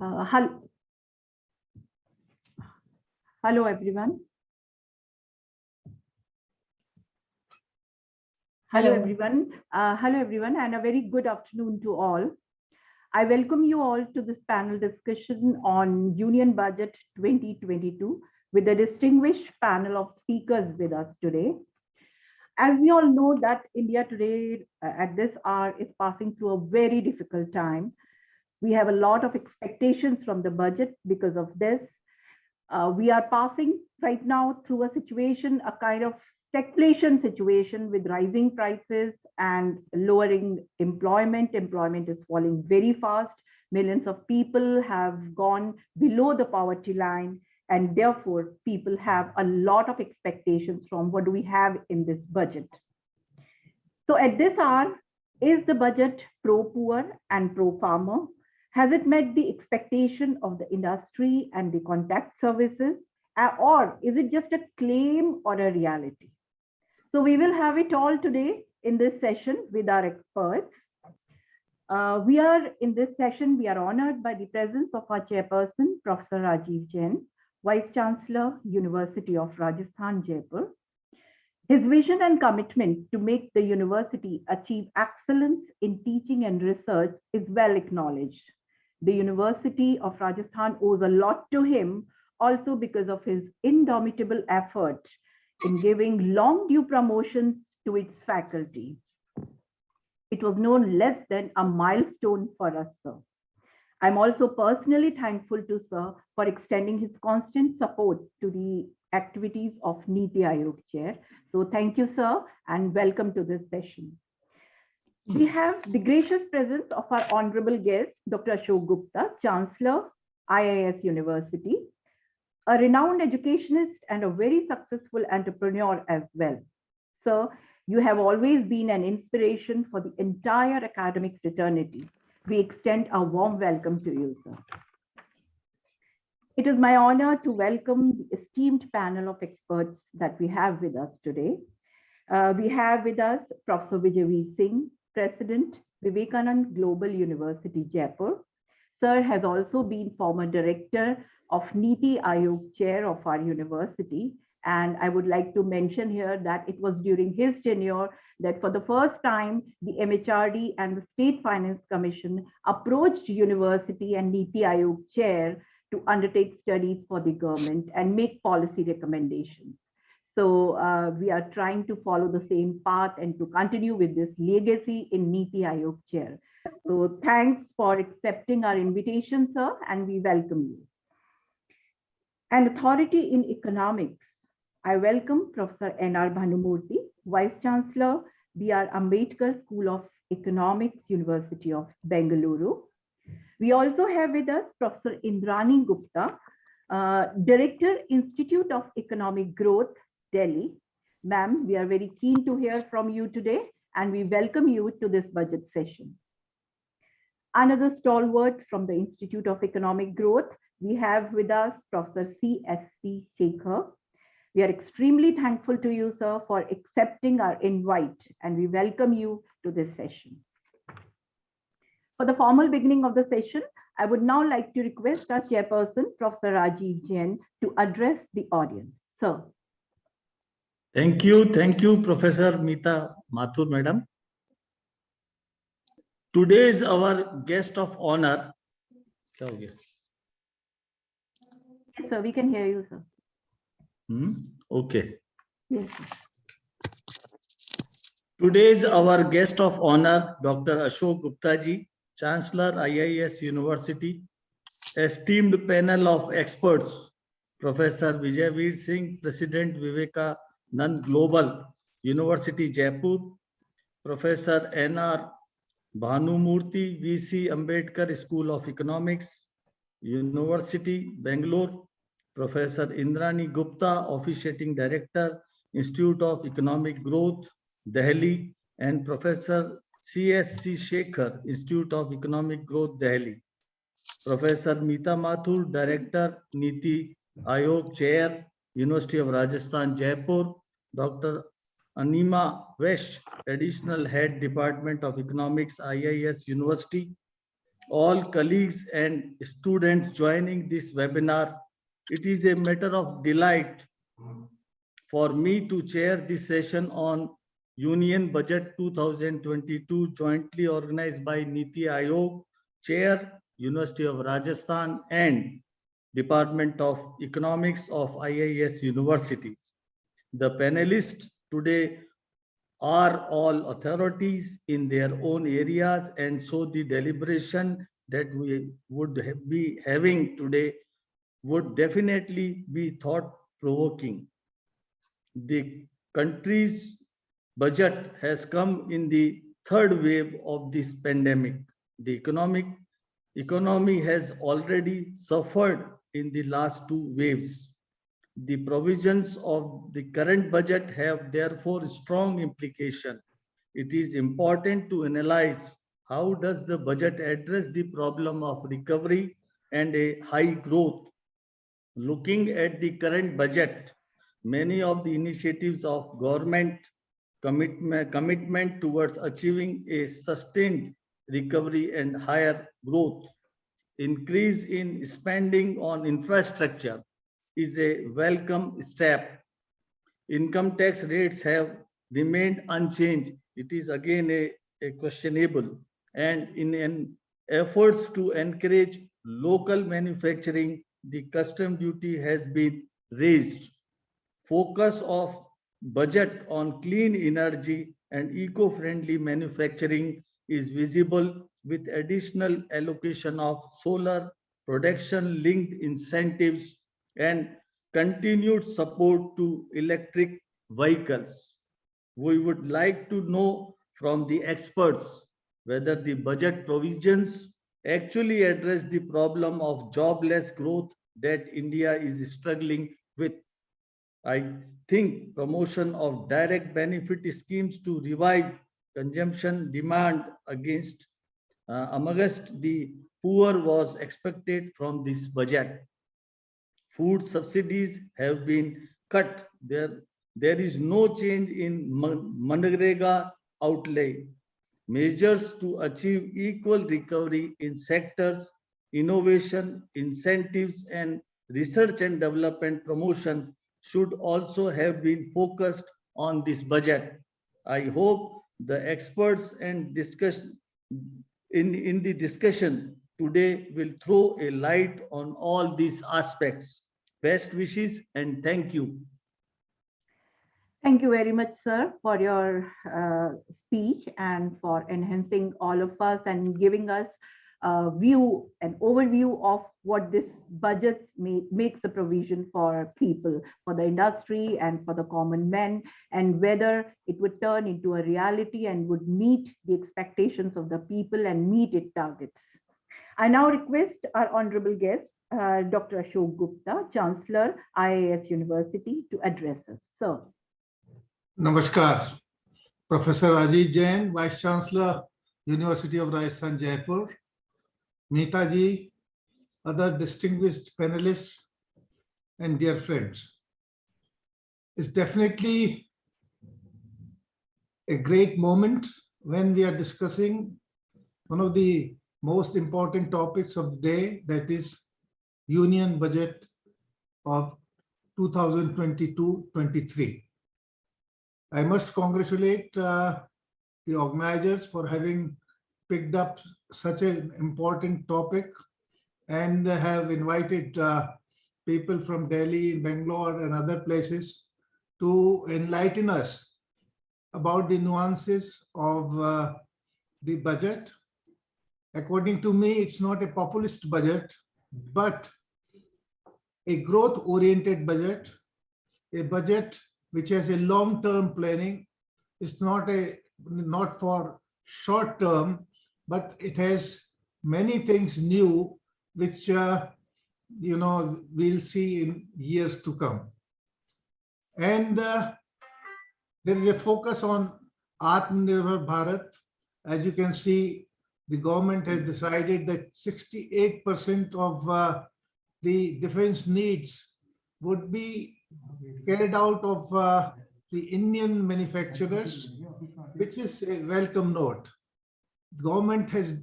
Hello, hello everyone. Hello everyone. Hello everyone, and a very good afternoon to all. I welcome you all to this panel discussion on Union Budget 2022 with a distinguished panel of speakers with us today. As we all know that India today at this hour is passing through a very difficult time. We have a lot of expectations from the budget because of this. We are passing right now through a situation, a kind of stagflation situation with rising prices and lowering employment. Employment is falling very fast. Millions of people have gone below the poverty line, and therefore people have a lot of expectations from what do we have in this budget. So at this hour, is the budget pro-poor and pro-farmer? Has it met the expectation of the industry and the contact services? Or is it just a claim or a reality? So we will have it all today in this session with our experts. We are honored by the presence of our chairperson, Professor Rajiv Jain, Vice Chancellor, University of Rajasthan, Jaipur. His vision and commitment to make the university achieve excellence in teaching and research is well acknowledged. The University of Rajasthan owes a lot to him also because of his indomitable effort in giving long due promotions to its faculty. It was no less than a milestone for us, sir. I'm also personally thankful to sir for extending his constant support to the activities of Niti Aayog chair. So thank you, sir, and welcome to this session. We have the gracious presence of our honorable guest, Dr. Aayog Gupta, Chancellor, IIS University, a renowned educationist and a very successful entrepreneur as well. Sir, you have always been an inspiration for the entire academic fraternity. We extend a warm welcome to you, sir. It is my honor to welcome the esteemed panel of experts that we have with us today. We have with us Professor Singh, President, Vivekanand Global University, Jaipur. Sir has also been former director of Niti Aayog chair of our university. And I would like to mention here that it was during his tenure that for the first time, the MHRD and the State Finance Commission approached university and Niti Aayog chair to undertake studies for the government and make policy recommendations. So we are trying to follow the same path and to continue with this legacy in Niti Aayog chair. So thanks for accepting our invitation, sir, and we welcome you. An authority in economics, I welcome Professor N.R. Bhanumurthy, Vice Chancellor, B.R. Ambedkar School of Economics, University of Bengaluru. We also have with us Professor Indrani Gupta, Director, Institute of Economic Growth, Delhi. Ma'am, we are very keen to hear from you today, and we welcome you to this budget session. Another stalwart from the Institute of Economic Growth, we have with us Professor C.S.C. Sekhar. We are extremely thankful to you, sir, for accepting our invite, and we welcome you to this session. For the formal beginning of the session, I would now like to request our chairperson, Professor Rajiv Jain, to address the audience. Sir. Thank you, Professor Meeta Mathur, Madam. Today is our guest of honor. Yes, sir, we can hear you, sir. Okay. Yes. Today is our guest of honor, Dr. Aayog Gupta ji, Chancellor, IIS University, esteemed panel of experts, Professor Vijay Singh, President, Vivekanand Global University, Jaipur, Professor N.R. Bhanumurthy, VC Ambedkar School of Economics, University, Bangalore, Professor Indrani Gupta, Officiating Director, Institute of Economic Growth, Delhi, and Professor C.S.C. Sekhar, Institute of Economic Growth, Delhi. Professor Meeta Mathur, Director, Niti Aayog Chair, University of Rajasthan, Jaipur. Dr. Anima Vesh, Additional Head, Department of Economics, IIS University. all colleagues and students joining this webinar. It is a matter of delight for me to chair this session on Union Budget 2022 jointly organized by Niti Aayog, Chair, University of Rajasthan and Department of Economics of IIS universities. The panelists today are all authorities in their own areas, and so the deliberation that we would be having today would definitely be thought provoking. The country's budget has come in the third wave of this pandemic. The economy has already suffered in the last two waves. The provisions of the current budget have therefore strong implication. It is important to analyze how does the budget address the problem of recovery and a high growth. Looking at the current budget, many of the initiatives of government commitment towards achieving a sustained recovery and higher growth, increase in spending on infrastructure is a welcome step. Income tax rates have remained unchanged. It is again a questionable. And in an efforts to encourage local manufacturing, the custom duty has been raised. Focus of budget on clean energy and eco-friendly manufacturing is visible with additional allocation of solar production linked incentives and continued support to electric vehicles. We would like to know from the experts whether the budget provisions actually address the problem of jobless growth that India is struggling with. I think promotion of direct benefit schemes to revive consumption demand amongst the poor was expected from this budget. Food subsidies have been cut. There is no change in Manrega outlay. Measures to achieve equal recovery in sectors, innovation, incentives, and research and development promotion should also have been focused on this budget. I hope the experts and in the discussion today will throw a light on all these aspects. Best wishes and thank you. Thank you very much, sir, for your speech and for enhancing all of us and giving us an overview of what this budget makes a provision for people, for the industry and for the common man, and whether it would turn into a reality and would meet the expectations of the people and meet its targets. I now request our honorable guest, Dr. Ashok Gupta, Chancellor, IIS University, to address us. Sir. Namaskar. Professor Ajit Jain, Vice Chancellor, University of Rajasthan, Jaipur. Nita ji, other distinguished panelists, and dear friends. It's definitely a great moment when we are discussing one of the most important topics of the day, that is Union Budget of 2022-23. I must congratulate the organizers for having picked up such an important topic and have invited people from Delhi, Bangalore, and other places to enlighten us about the nuances of the budget. According to me, it's not a populist budget, but a growth-oriented budget, a budget which has a long-term planning. It's not for short term, but it has many things new, which we'll see in years to come. And there is a focus on Atmanirbhar Bharat. As you can see, the government has decided that 68% of the defense needs would be carried out of the Indian manufacturers, which is a welcome note. The government has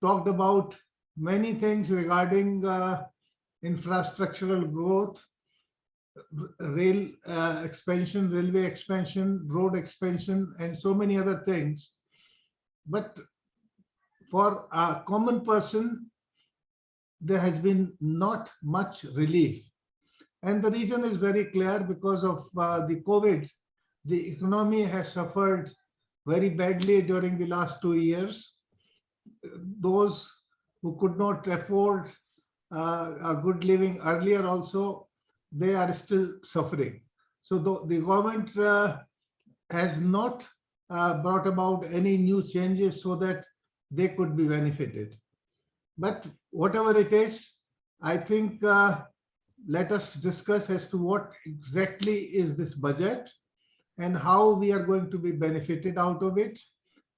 talked about many things regarding infrastructural growth, rail expansion, railway expansion, road expansion, and so many other things. But for a common person, there has been not much relief. And the reason is very clear: because of the COVID, the economy has suffered very badly during the last 2 years. Those who could not afford a good living earlier also, they are still suffering. So the government has not brought about any new changes so that they could be benefited. But whatever it is, I think let us discuss as to what exactly is this budget and how we are going to be benefited out of it,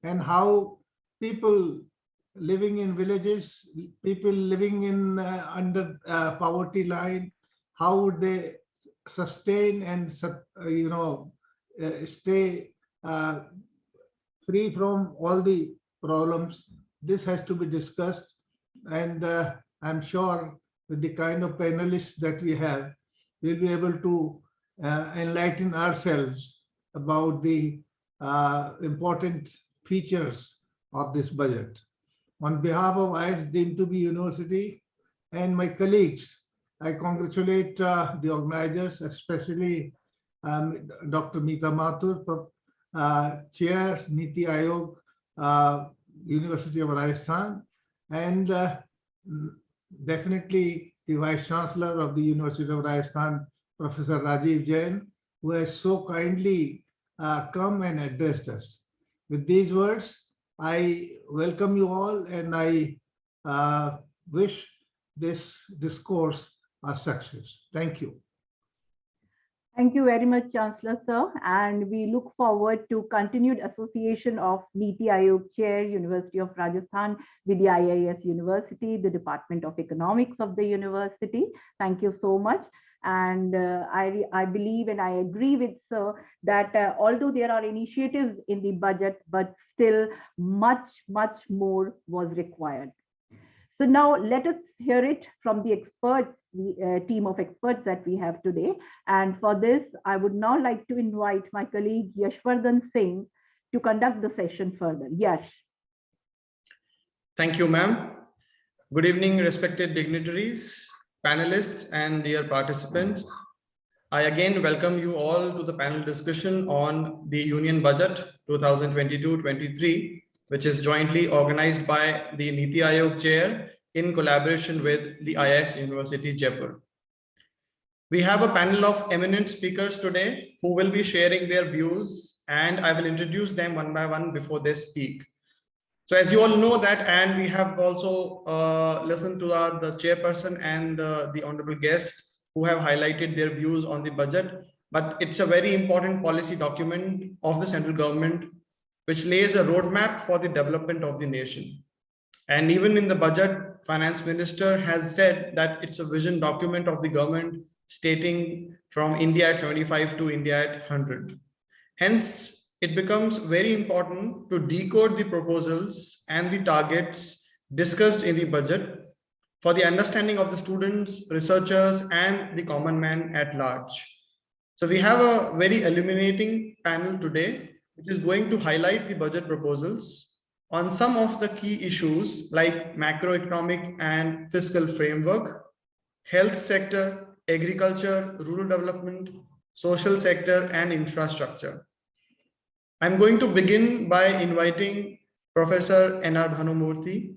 and how people living in villages, people living in under poverty line, how would they sustain and stay free from all the problems. This has to be discussed, and I'm sure with the kind of panelists that we have, we'll be able to enlighten ourselves about the important features of this budget. On behalf of IS deemed to be university and my colleagues, I congratulate the organizers, especially Dr. Meeta Mathur, Chair, Niti Aayog, University of Rajasthan, and definitely the Vice Chancellor of the University of Rajasthan, Professor Rajiv Jain, who has so kindly come and addressed us. With these words, I welcome you all, and I wish this discourse a success. Thank you. Thank you very much, Chancellor Sir, and we look forward to continued association of Niti Aayog Chair, University of Rajasthan, with the IIS University, the Department of Economics of the university. Thank you so much. And I believe and I agree with Sir that although there are initiatives in the budget, but still much more was required. So now let us hear it from the experts, the team of experts that we have today. And for this, I would now like to invite my colleague Yashwardhan Singh to conduct the session further. Yash. Thank you, ma'am. Good evening, respected dignitaries, panelists, and dear participants. I again welcome you all to the panel discussion on the Union Budget 2022-23, which is jointly organized by the Niti Aayog Chair in collaboration with the IIS University, Jaipur. We have a panel of eminent speakers today who will be sharing their views, and I will introduce them one by one before they speak. So as you all know that, and we have also listened to the chairperson and the honorable guest who have highlighted their views on the budget, but it's a very important policy document of the central government, which lays a roadmap for the development of the nation. And even in the budget, Finance Minister has said that it's a vision document of the government stating from India at 75 to India at 100. Hence, it becomes very important to decode the proposals and the targets discussed in the budget for the understanding of the students, researchers, and the common man at large. So we have a very illuminating panel today, which is going to highlight the budget proposals on some of the key issues like macroeconomic and fiscal framework, health sector, agriculture, rural development, social sector, and infrastructure. I'm going to begin by inviting Professor N.R. Bhanumurthy,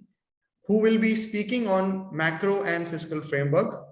who will be speaking on macro and fiscal framework.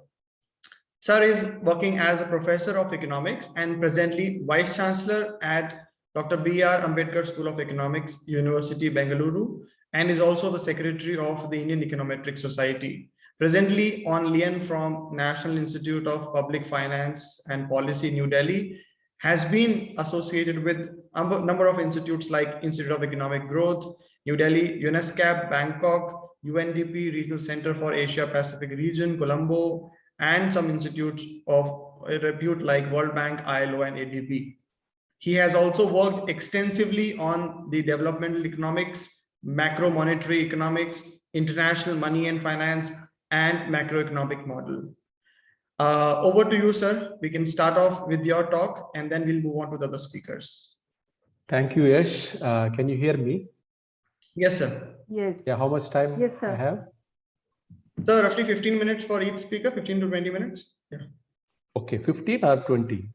Sir is working as a professor of economics and presently Vice Chancellor at Dr. B.R. Ambedkar School of Economics, University, Bengaluru, and is also the Secretary of the Indian Econometric Society. Presently on lien from National Institute of Public Finance and Policy, New Delhi, has been associated with a number of institutes like Institute of Economic Growth, New Delhi, UNESCAP, Bangkok, UNDP, Regional Center for Asia Pacific Region, Colombo, and some institutes of repute like World Bank, ILO, and ADB. He has also worked extensively on the developmental economics, macro monetary economics, international money and finance, and macroeconomic model. Over to you, sir. We can start off with your talk and then we'll move on to the other speakers. Thank you, Yash. Can you hear me? Yes, sir. Yes. Yeah, how much time Yes, sir. I have? So roughly 15 minutes for each speaker, 15 to 20 minutes. Yeah. Okay, 15 or 20?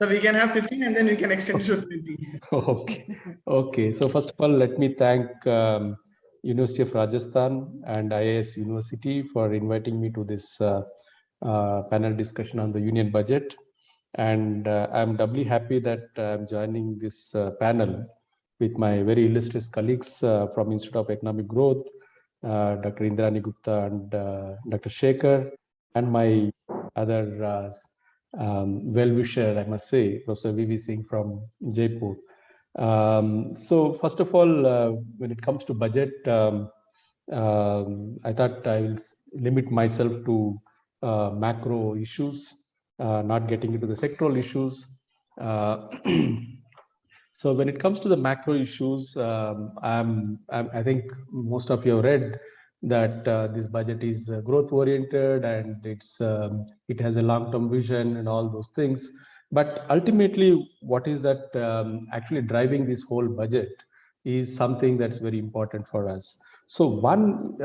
So we can have 15 and then we can extend it to 20. Okay. Okay. So first of all, let me thank University of Rajasthan and IAS University for inviting me to this panel discussion on the union budget. And I'm doubly happy that I'm joining this panel with my very illustrious colleagues from Institute of Economic Growth, Dr. Indrani Gupta and Dr. Sekhar, and my other well-wisher, I must say, Professor Singh from Jaipur. So first of all, when it comes to budget, I thought I will limit myself to macro issues, not getting into the sectoral issues. So when it comes to the macro issues, I think most of you have read that this budget is growth oriented and it has a long-term vision and all those things. But ultimately, what is that actually driving this whole budget is something that's very important for us. So one,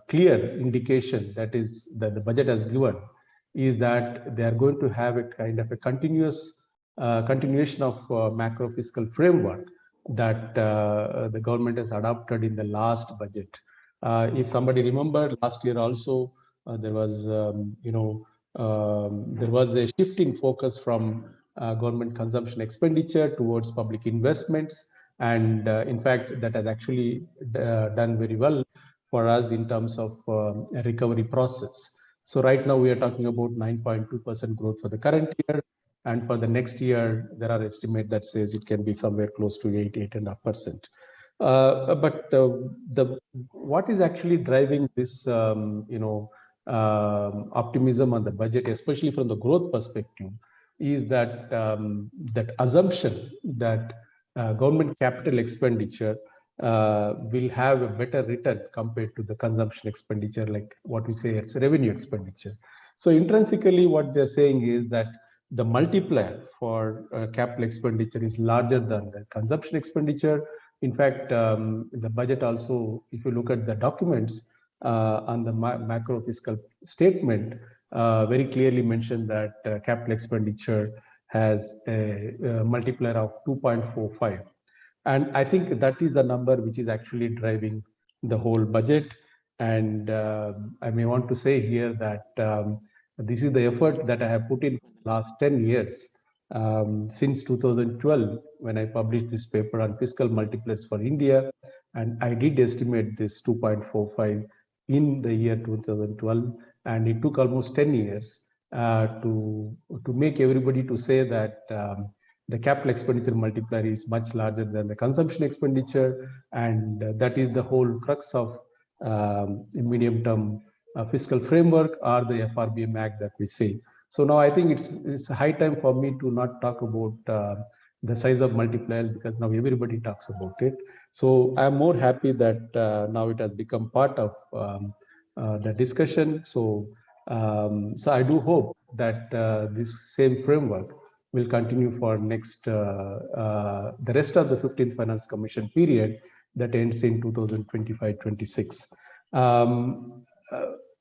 clear indication that the budget has given is that they are going to have a kind of a continuation of macro fiscal framework that the government has adopted in the last budget. If somebody remember, last year also there was, there was a shift in focus from government consumption expenditure towards public investments. And in fact, that has actually done very well for us in terms of a recovery process. So right now we are talking about 9.2% growth for the current year. And for the next year, there are estimates that says it can be somewhere close to 8.5%. But what is actually driving this, optimism on the budget, especially from the growth perspective, is that that assumption that government capital expenditure will have a better return compared to the consumption expenditure, like what we say it's revenue expenditure. So intrinsically, what they're saying is that the multiplier for capital expenditure is larger than the consumption expenditure. In fact, the budget also, if you look at the documents on the macro fiscal statement, very clearly mentioned that capital expenditure has a multiplier of 2.45. And I think that is the number which is actually driving the whole budget. And I may want to say here that this is the effort that I have put in the last 10 years. Since 2012, when I published this paper on fiscal multipliers for India, and I did estimate this 2.45 in the year 2012, and it took almost 10 years to make everybody to say that the capital expenditure multiplier is much larger than the consumption expenditure, and that is the whole crux of medium-term fiscal framework or the FRBM Act that we say. So now I think it's high time for me to not talk about the size of multipliers, because now everybody talks about it. So I'm more happy that now it has become part of the discussion. So I do hope that this same framework will continue for next the rest of the 15th Finance Commission period that ends in 2025-26.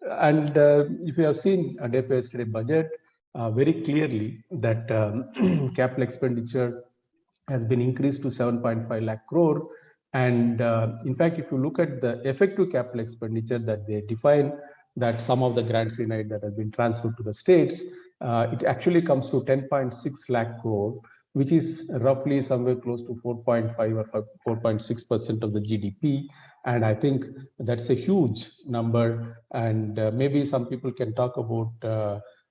And if you have seen under yesterday budget, very clearly that capital expenditure has been increased to 7.5 lakh crore. And in fact, if you look at the effective capital expenditure that they define, that some of the grants in it that have been transferred to the states, it actually comes to 10.6 lakh crore, which is roughly somewhere close to 4.5 or 4.6% of the GDP. And I think that's a huge number. And maybe some people can talk about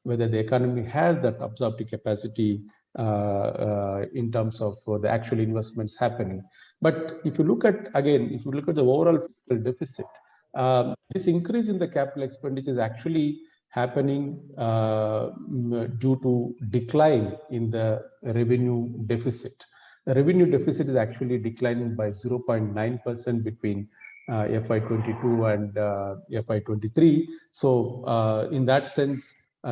whether the economy has that absorptive capacity in terms of the actual investments happening. But if you look at, again, if you look at the overall fiscal deficit, this increase in the capital expenditure is actually happening due to decline in the revenue deficit. The revenue deficit is actually declining by 0.9% between FY22 and FY23. So in that sense,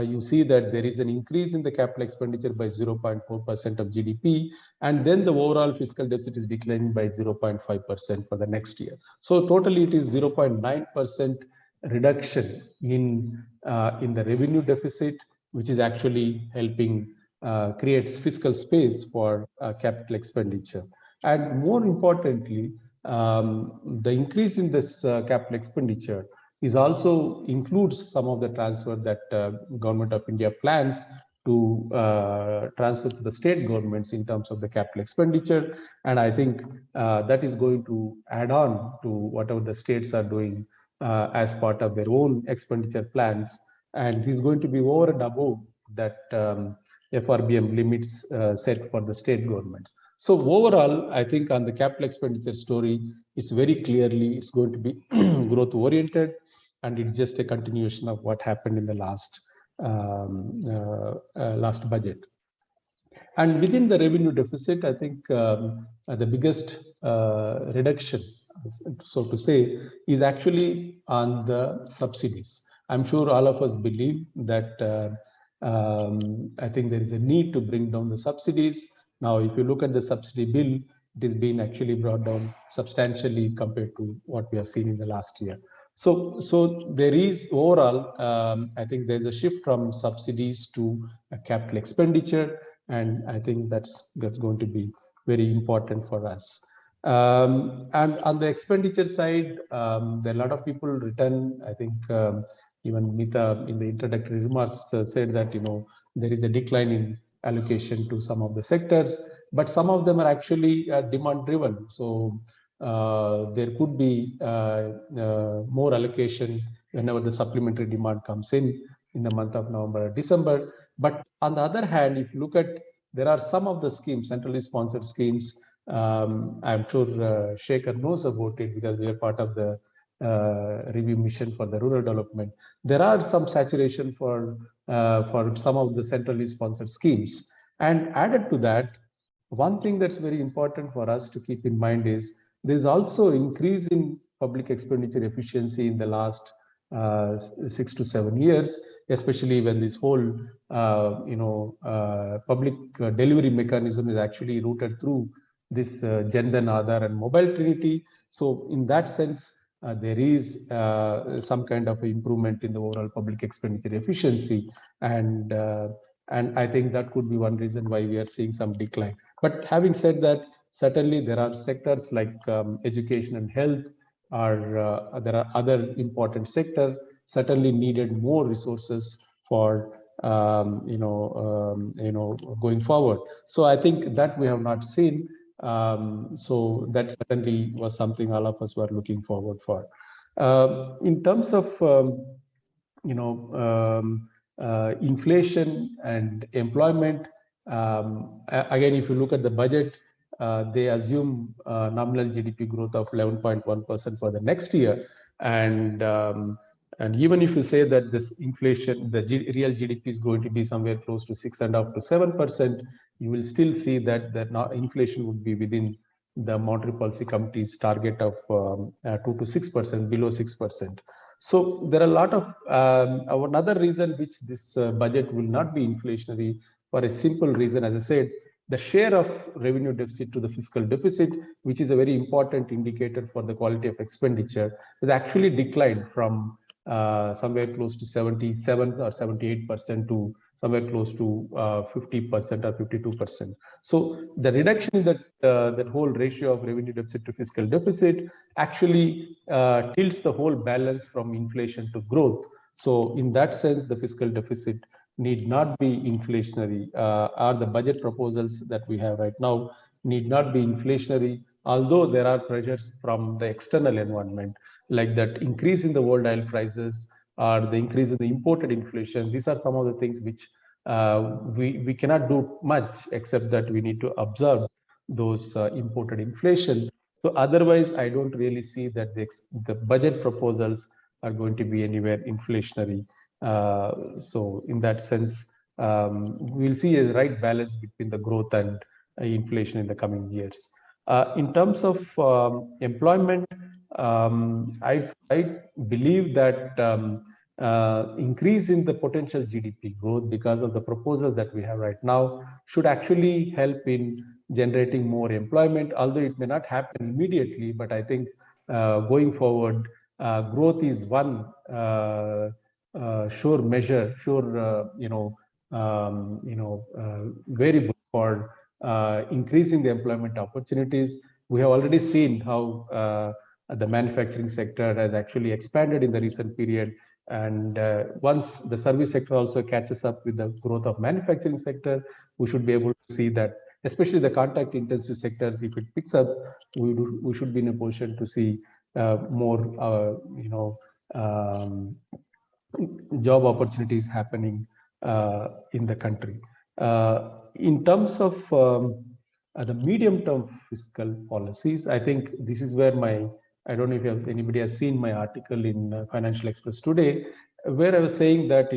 you see that there is an increase in the capital expenditure by 0.4% of GDP, and then the overall fiscal deficit is declining by 0.5% for the next year. So totally it is 0.9% reduction in the revenue deficit, which is actually helping creates fiscal space for capital expenditure. And more importantly, the increase in this capital expenditure is also includes some of the transfer that Government of India plans to transfer to the state governments in terms of the capital expenditure. And I think that is going to add on to whatever the states are doing as part of their own expenditure plans. And is going to be over and above that FRBM limits set for the state governments. So overall, I think on the capital expenditure story, it's very clearly it's going to be growth oriented, and it's just a continuation of what happened in the last last budget. And within the revenue deficit, I think the biggest reduction, so to say, is actually on the subsidies. I'm sure all of us believe that I think there is a need to bring down the subsidies. Now, if you look at the subsidy bill, it is being actually brought down substantially compared to what we have seen in the last year. So there is overall, I think there's a shift from subsidies to a capital expenditure, and I think that's going to be very important for us. And on the expenditure side, there are a lot of people written. I think even Nita in the introductory remarks said that there is a decline in allocation to some of the sectors, but some of them are actually demand driven. So there could be more allocation whenever the supplementary demand comes in the month of November or December. But on the other hand, if you look at, there are some of the schemes, centrally sponsored schemes. I'm sure Sekhar knows about it because we are part of the review mission for the rural development. There are some saturation for some of the centrally sponsored schemes. And added to that, one thing that's very important for us to keep in mind is there's also increase in public expenditure efficiency in the last 6 to 7 years, especially when this whole public delivery mechanism is actually rooted through this Jan Dhan Aadhaar and Mobile Trinity. So in that sense, there is some kind of improvement in the overall public expenditure efficiency, and I think that could be one reason why we are seeing some decline. But having said that, certainly there are sectors like education and health, or there are other important sectors certainly needed more resources for going forward. So I think that we have not seen. So that certainly was something all of us were looking forward for. In terms of inflation and employment, again, if you look at the budget, they assume nominal GDP growth of 11.1% for the next year, and even if you say that this inflation, the real GDP is going to be somewhere close to 6.5 to 7%, you will still see that inflation would be within the Monetary Policy Committee's target of 2 to 6%, below 6%. So there are a lot of another reason which this budget will not be inflationary, for a simple reason, as I said, the share of revenue deficit to the fiscal deficit, which is a very important indicator for the quality of expenditure, has actually declined from somewhere close to 77 or 78% to somewhere close to 50% or 52%. So the reduction in that whole ratio of revenue deficit to fiscal deficit actually tilts the whole balance from inflation to growth. So in that sense, the fiscal deficit need not be inflationary, or the budget proposals that we have right now need not be inflationary, although there are pressures from the external environment, like that increase in the world oil prices or the increase in the imported inflation. These are some of the things which we cannot do much, except that we need to observe those imported inflation. So otherwise, I don't really see that the budget proposals are going to be anywhere inflationary. So in that sense, we'll see a right balance between the growth and inflation in the coming years. In terms of employment, I believe that increase in the potential GDP growth because of the proposals that we have right now should actually help in generating more employment, although it may not happen immediately. But I think going forward, growth is one sure measure, sure variable for increasing the employment opportunities. We have already seen how the manufacturing sector has actually expanded in the recent period. And once the service sector also catches up with the growth of manufacturing sector, we should be able to see that, especially the contact intensive sectors, if it picks up, we should be in a position to see more job opportunities happening in the country. In terms of the medium-term fiscal policies, I think this is where I don't know if anybody has seen my article in Financial Express today, where I was saying that,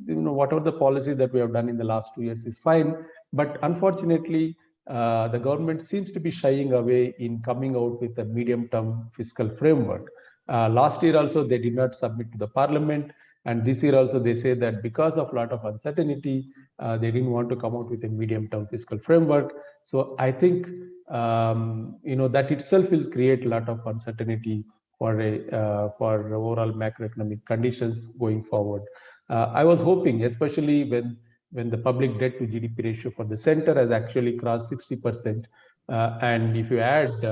whatever the policy that we have done in the last 2 years is fine, but unfortunately, the government seems to be shying away in coming out with a medium-term fiscal framework. Last year also, they did not submit to the parliament. And this year also, they say that because of a lot of uncertainty, they didn't want to come out with a medium-term fiscal framework. So I think, that itself will create a lot of uncertainty for overall macroeconomic conditions going forward. I was hoping, especially when the public debt to GDP ratio for the center has actually crossed 60%. And if you add,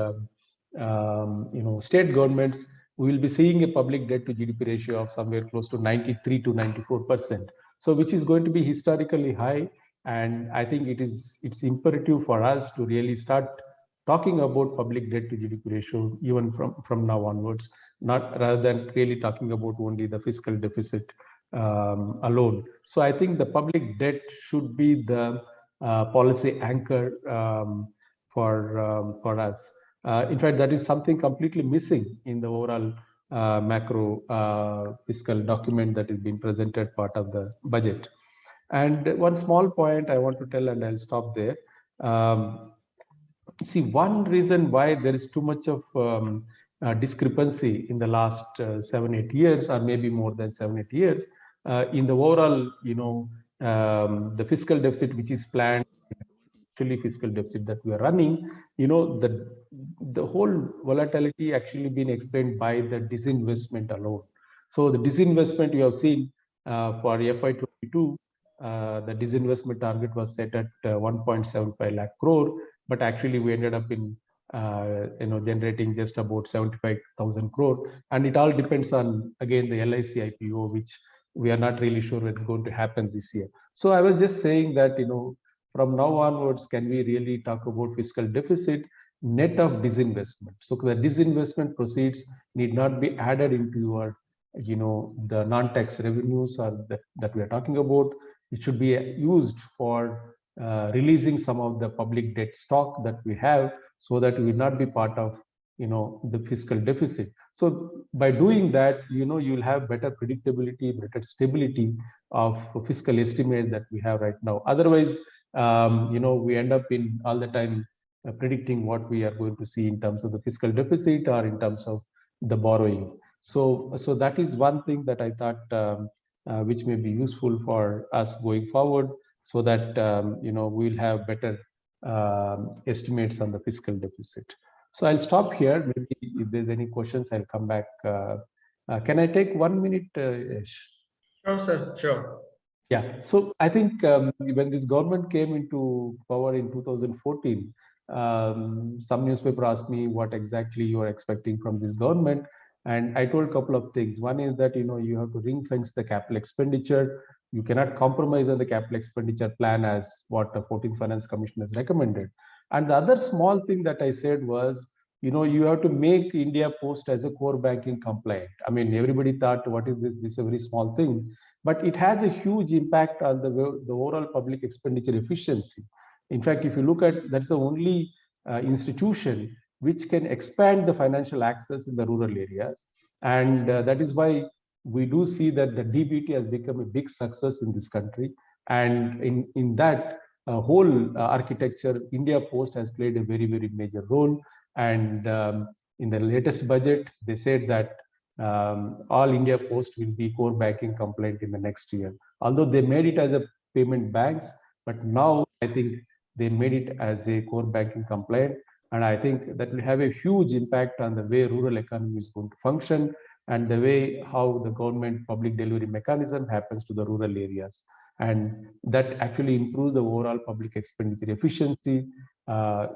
state governments, we will be seeing a public debt to GDP ratio of somewhere close to 93 to 94%. So which is going to be historically high. And I think it's imperative for us to really start talking about public debt to GDP ratio even from now onwards, rather than really talking about only the fiscal deficit alone. So I think the public debt should be the policy anchor for us. In fact, that is something completely missing in the overall macro fiscal document that is being presented part of the budget. And one small point I want to tell, and I'll stop there. See, one reason why there is too much of discrepancy in the last 7-8 years, or maybe more than 7-8 years, in the overall, the fiscal deficit which is planned, actually fiscal deficit that we are running, the whole volatility actually been explained by the disinvestment alone. So the disinvestment you have seen for FY22, the disinvestment target was set at 1.75 lakh crore, but actually we ended up in generating just about 75,000 crore, and it all depends on, again, the LIC IPO, which we are not really sure what's going to happen this year. So I was just saying that, from now onwards, can we really talk about fiscal deficit net of disinvestment? So the disinvestment proceeds need not be added into your, the non-tax revenues that we are talking about. It should be used for releasing some of the public debt stock that we have, so that we will not be part of, the fiscal deficit. So by doing that, you'll have better predictability, better stability of fiscal estimate that we have right now. Otherwise, we end up in all the time predicting what we are going to see in terms of the fiscal deficit or in terms of the borrowing. So that is one thing that I thought which may be useful for us going forward, so that we'll have better estimates on the fiscal deficit. So I'll stop here. Maybe if there's any questions, I'll come back. Can I take 1 minute, Yash? Sure, sir. Sure. Yeah. So I think when this government came into power in 2014, some newspaper asked me what exactly you are expecting from this government. And I told a couple of things. One is that, you have to ring fence the capital expenditure. You cannot compromise on the capital expenditure plan as what the 14th Finance Commission has recommended. And the other small thing that I said was, you have to make India Post as a core banking compliant. I mean, everybody thought, what is this? This is a very small thing, but it has a huge impact on the overall public expenditure efficiency. In fact, if you look at, that's the only institution which can expand the financial access in the rural areas. And that is why we do see that the DBT has become a big success in this country. And in that, whole architecture, India Post has played a very, very major role. And in the latest budget, they said that all India Post will be core banking compliant in the next year. Although they made it as a payment banks, but now I think they made it as a core banking compliant. And I think that will have a huge impact on the way rural economy is going to function and the way how the government public delivery mechanism happens to the rural areas. And that actually improves the overall public expenditure efficiency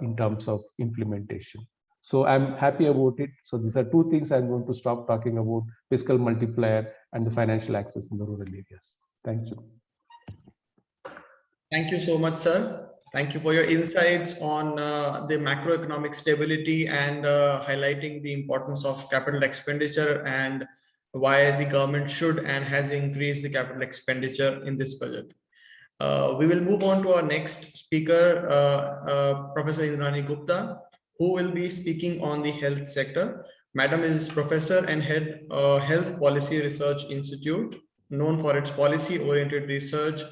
in terms of implementation. So I'm happy about it. So these are two things I'm going to stop talking about: fiscal multiplier and the financial access in the rural areas. Thank you. Thank you so much, sir. Thank you for your insights on the macroeconomic stability and highlighting the importance of capital expenditure and why the government should and has increased the capital expenditure in this budget. We will move on to our next speaker, Professor Indrani Gupta, who will be speaking on the health sector. Madam is professor and head Health Policy Research Institute, known for its policy-oriented research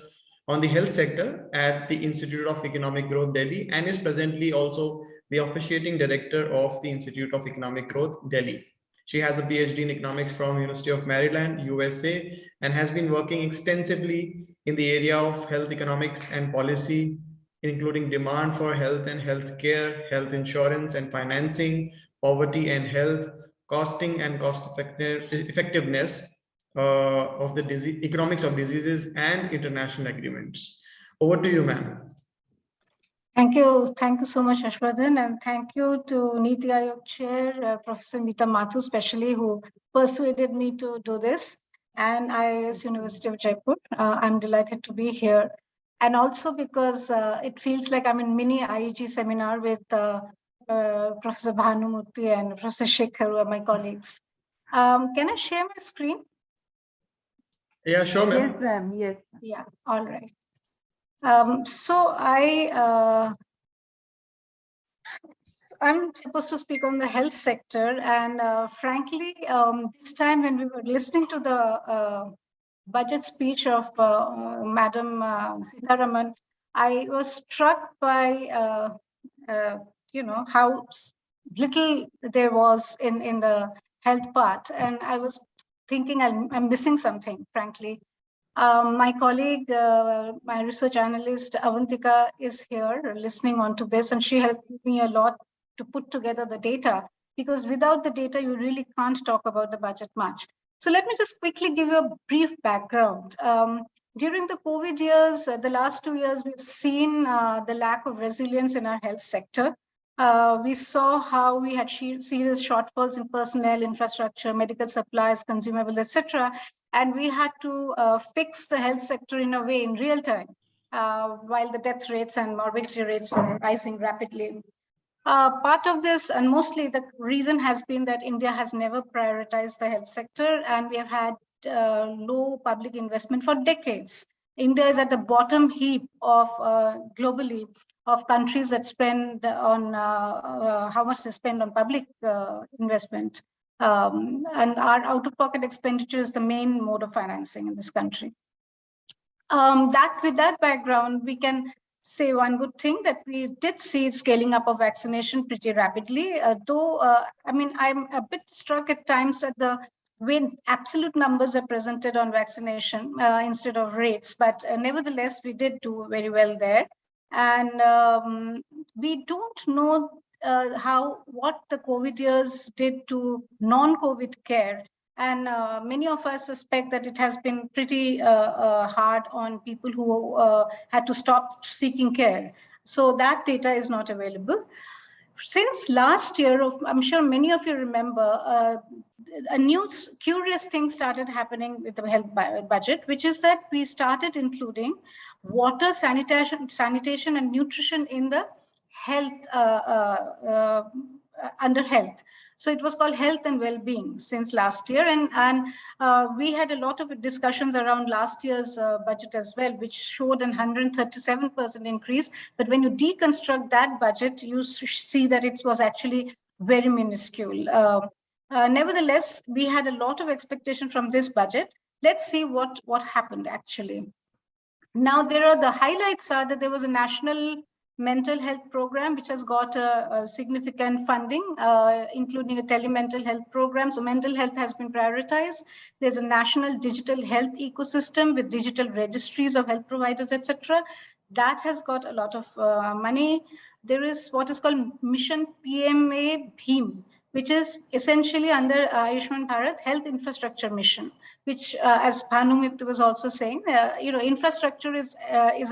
on the health sector at the Institute of Economic Growth, Delhi, and is presently also the officiating director of the Institute of Economic Growth, Delhi. She has a PhD in economics from University of Maryland, USA, and has been working extensively in the area of health economics and policy, including demand for health and healthcare, health insurance and financing, poverty and health, costing and cost effectiveness of the economics of diseases and international agreements. Over to you, ma'am. Thank you so much, Ashwardhan, and thank you to Niti Aayog Chair, Professor Meeta Mathur, especially, who persuaded me to do this, and IIS University of Jaipur. I'm delighted to be here, and also because it feels like I'm in mini IEG seminar with Professor Bhanumurthy and Professor Sekhar, who are my colleagues. Can I share my screen? Yeah, sure, ma'am. Yes, ma'am. Yes. Yeah, all right. So I'm supposed to speak on the health sector, and frankly, this time when we were listening to the budget speech of Madam Sitharaman, I was struck by how little there was in the health part, and I was thinking I'm missing something, frankly. My colleague, my research analyst, Avantika, is here listening on to this, and she helped me a lot to put together the data, because without the data, you really can't talk about the budget much. So let me just quickly give you a brief background. During the COVID years, the last 2 years, we've seen the lack of resilience in our health sector. We saw how we had serious shortfalls in personnel, infrastructure, medical supplies, consumables, etc. And we had to fix the health sector in a way in real time, while the death rates and morbidity rates were rising rapidly. Part of this, and mostly the reason, has been that India has never prioritized the health sector, and we have had low public investment for decades. India is at the bottom heap of globally of countries that spend on how much they spend on public investment. And our out-of-pocket expenditure is the main mode of financing in this country. With that background, we can say one good thing, that we did see scaling up of vaccination pretty rapidly, though, I'm a bit struck at times at the way absolute numbers are presented on vaccination instead of rates, but nevertheless, we did do very well there. And we don't know what the COVID years did to non-COVID care. And many of us suspect that it has been pretty hard on people who had to stop seeking care. So that data is not available. Since last year, I'm sure many of you remember, a new curious thing started happening with the health budget, which is that we started including water, sanitation and nutrition in the health, under health. So it was called health and well-being since last year. And we had a lot of discussions around last year's budget as well, which showed an 137% increase. But when you deconstruct that budget, you see that it was actually very minuscule. Nevertheless, we had a lot of expectation from this budget. Let's see what happened actually. Now, there are the highlights are that there was a national mental health program which has got a significant funding, including a telemental health program. So mental health has been prioritized. There's a national digital health ecosystem with digital registries of health providers, etc. That has got a lot of money. There is what is called Mission PMA BHIM, which is essentially under Ayushman Bharat Health Infrastructure Mission, which, as Bhanumurthy was also saying, infrastructure is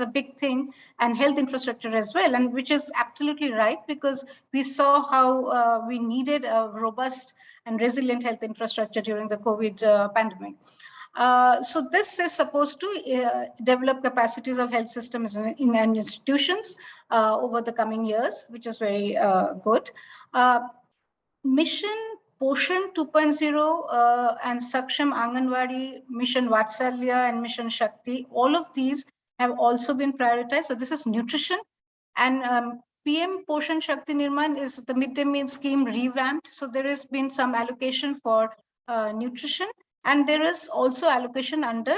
a big thing, and health infrastructure as well, and which is absolutely right, because we saw how we needed a robust and resilient health infrastructure during the COVID pandemic. So this is supposed to develop capacities of health systems in institutions over the coming years, which is very good. Mission Poshan 2.0 and Saksham Anganwadi, Mission Vatsalya and Mission Shakti, all of these have also been prioritized. So this is nutrition, and PM Poshan Shakti Nirman is the midday meal scheme revamped. So there has been some allocation for nutrition, and there is also allocation under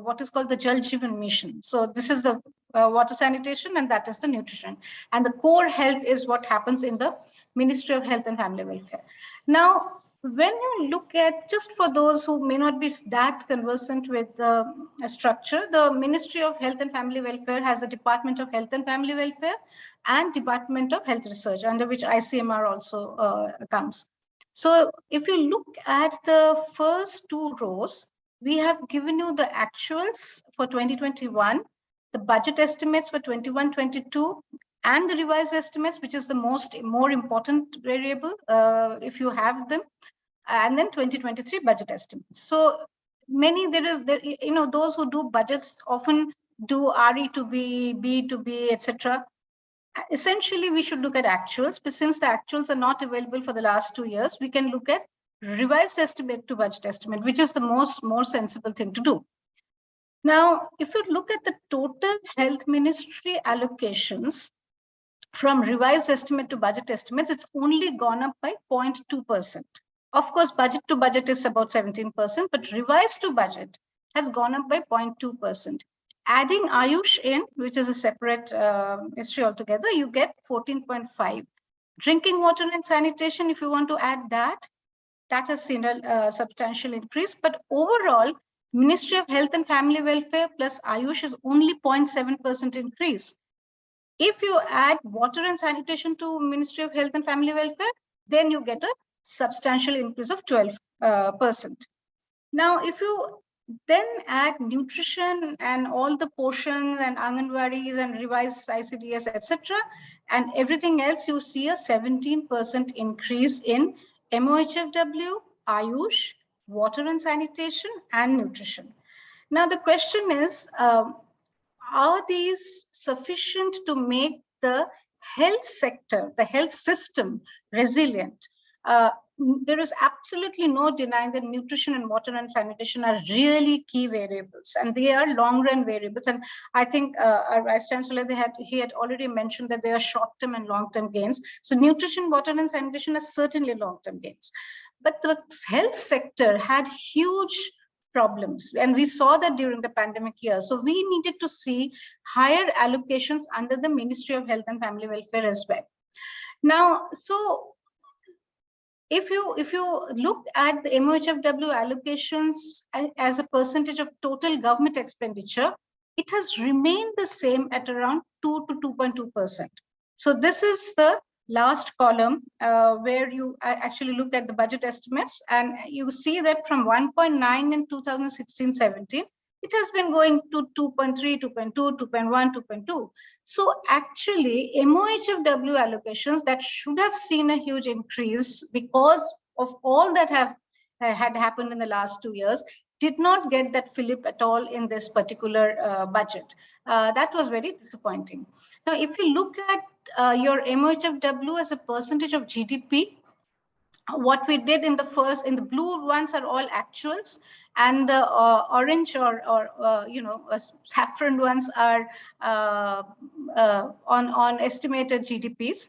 what is called the Jal Jeevan Mission. So this is the water sanitation, and that is the nutrition. And the core health is what happens in the Ministry of Health and Family Welfare. Now, when you look at, just for those who may not be that conversant with the structure, the Ministry of Health and Family Welfare has a Department of Health and Family Welfare and Department of Health Research, under which ICMR also comes. So if you look at the first two rows, we have given you the actuals for 2021, the budget estimates for 21-22, and the revised estimates, which is the more important variable, if you have them, and then 2023 budget estimates. So those who do budgets often do RE to B, B to B, etc. Essentially, we should look at actuals, but since the actuals are not available for the last 2 years, we can look at revised estimate to budget estimate, which is the more sensible thing to do. Now, if you look at the total health ministry allocations, from revised estimate to budget estimates, it's only gone up by 0.2%. Of course, budget to budget is about 17%, but revised to budget has gone up by 0.2%. Adding Ayush in, which is a separate ministry altogether, you get 14.5. Drinking water and sanitation, if you want to add that has seen a substantial increase. But overall, Ministry of Health and Family Welfare plus Ayush is only 0.7% increase. If you add water and sanitation to Ministry of Health and Family Welfare, then you get a substantial increase of 12%. Now, if you then add nutrition and all the portions and Anganwadis and revised ICDS, etc., and everything else, you see a 17% increase in MOHFW, Ayush, water and sanitation, and nutrition. Now, the question is, are these sufficient to make the health sector, the health system resilient? There is absolutely no denying that nutrition and water and sanitation are really key variables, and they are long-run variables. And I think our Vice Chancellor, he had already mentioned that there are short-term and long-term gains. So nutrition, water and sanitation are certainly long-term gains. But the health sector had huge problems, and we saw that during the pandemic year. So we needed to see higher allocations under the Ministry of Health and Family Welfare as well. Now, so if you look at the MOHFW allocations as a percentage of total government expenditure, it has remained the same at around 2 to 2.2%. So this is the last column where you actually look at the budget estimates, and you see that from 1.9 in 2016-17, it has been going to 2.3, 2.2, 2.1, 2.2. So actually, MOHFW allocations that should have seen a huge increase because of all that had happened in the last 2 years did not get that fillip at all in this particular budget. That was very disappointing. Now, if you look at your MOHFW as a percentage of GDP, what we did in the blue ones are all actuals, and the orange or saffron ones are on estimated GDPs.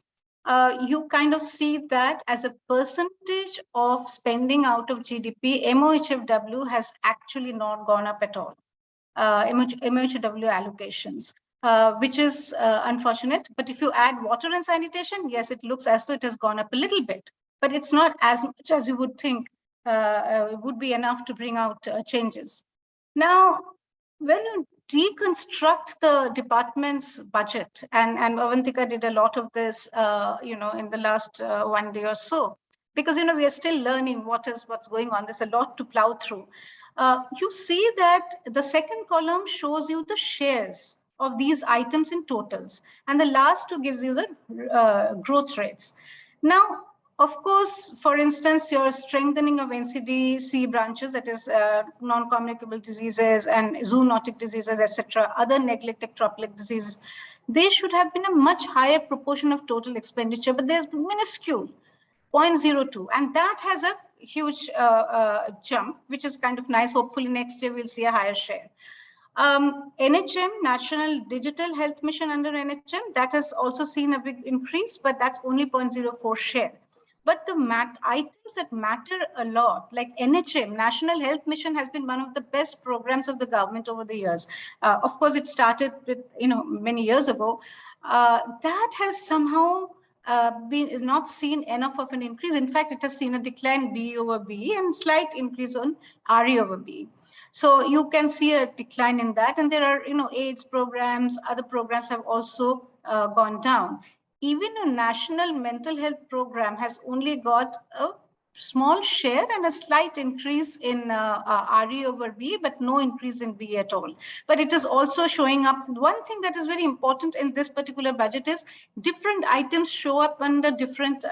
You kind of see that as a percentage of spending out of GDP, MOHFW has actually not gone up at all. MHW allocations, which is unfortunate. But if you add water and sanitation, yes, it looks as though it has gone up a little bit, but it's not as much as you would think would be enough to bring out changes. Now, when you deconstruct the department's budget, and Avantika did a lot of this, in the last 1 day or so, because we are still learning what's going on. There's a lot to plow through. You see that the second column shows you the shares of these items in totals, and the last two gives you the growth rates. Now, of course, for instance, your strengthening of NCD-C branches, that is non-communicable diseases and zoonotic diseases, etc., other neglected tropical diseases, they should have been a much higher proportion of total expenditure, but there's minuscule, 0.02, and that has a huge jump, which is kind of nice. Hopefully next year we'll see a higher share. NHM, National Digital Health Mission under NHM, that has also seen a big increase, but that's only 0.04 share. But the items that matter a lot, like NHM, National Health Mission, has been one of the best programs of the government over the years. Of course, it started with, many years ago. That has somehow been not seen enough of an increase. In fact, it has seen a decline B over B and slight increase on RE over B. So you can see a decline in that. And there are, AIDS programs, other programs have also gone down. Even a national mental health program has only got a small share and a slight increase in RE over B, but no increase in B at all. But it is also showing up. One thing that is very important in this particular budget is different items show up under different,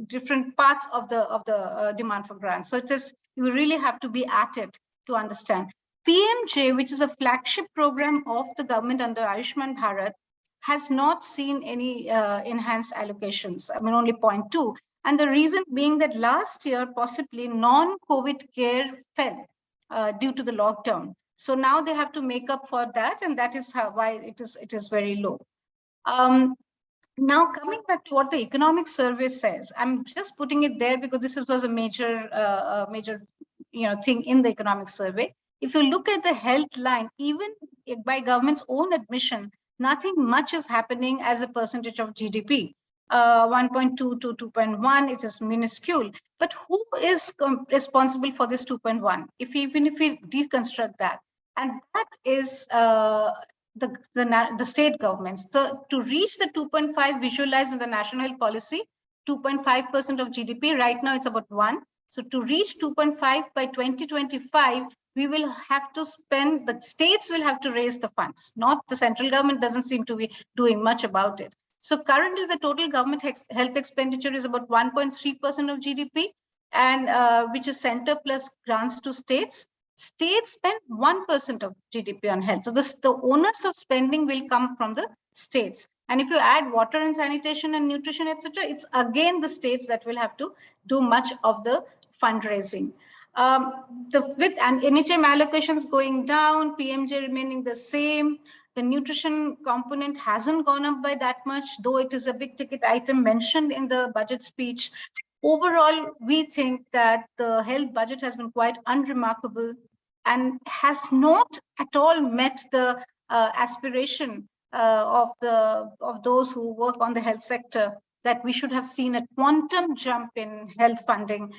different parts of the demand for grants. So it is, you really have to be at it to understand. PMJ, which is a flagship program of the government under Ayushman Bharat, has not seen any enhanced allocations. I mean, only 0.2. And the reason being that last year, possibly non-COVID care fell due to the lockdown. So now they have to make up for that, and that is why it is very low. Now, coming back to what the economic survey says, I'm just putting it there because this was a major thing in the economic survey. If you look at the health line, even by government's own admission, nothing much is happening as a percentage of GDP. 1.2 to 2.1, it is minuscule. But who is responsible for this 2.1? Even if we deconstruct that, and that is the state governments. To reach the 2.5 visualized in the national health policy, 2.5% of GDP, right now it's about 1. So to reach 2.5 by 2025, we will have to spend, the states will have to raise the funds, not the central government doesn't seem to be doing much about it. So currently the total government health expenditure is about 1.3% of GDP, and which is center plus grants to states. States spend 1% of GDP on health. So the onus of spending will come from the states. And if you add water and sanitation and nutrition, etc., it's again the states that will have to do much of the fundraising. With and NHM allocations going down, PMJ remaining the same, the nutrition component hasn't gone up by that much, though it is a big ticket item mentioned in the budget speech. Overall, we think that the health budget has been quite unremarkable and has not at all met the aspiration of those who work on the health sector, that we should have seen a quantum jump in health funding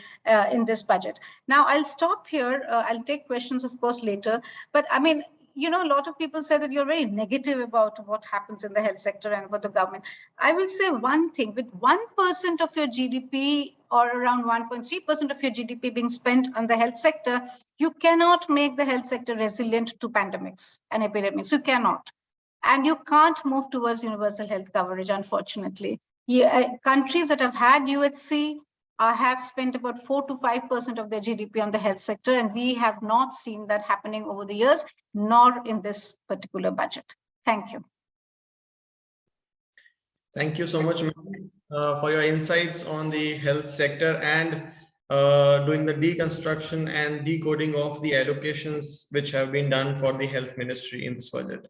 in this budget. Now, I'll stop here. I'll take questions, of course, later. But I mean, a lot of people say that you're very negative about what happens in the health sector and about the government. I will say one thing: with 1% of your GDP or around 1.3% of your GDP being spent on the health sector, you cannot make the health sector resilient to pandemics and epidemics. You cannot. And you can't move towards universal health coverage, unfortunately. Countries that have had UHC have spent about 4 to 5% of their GDP on the health sector, and we have not seen that happening over the years, nor in this particular budget. Thank you. Thank you so much, ma'am, for your insights on the health sector and doing the deconstruction and decoding of the allocations which have been done for the health ministry in this budget.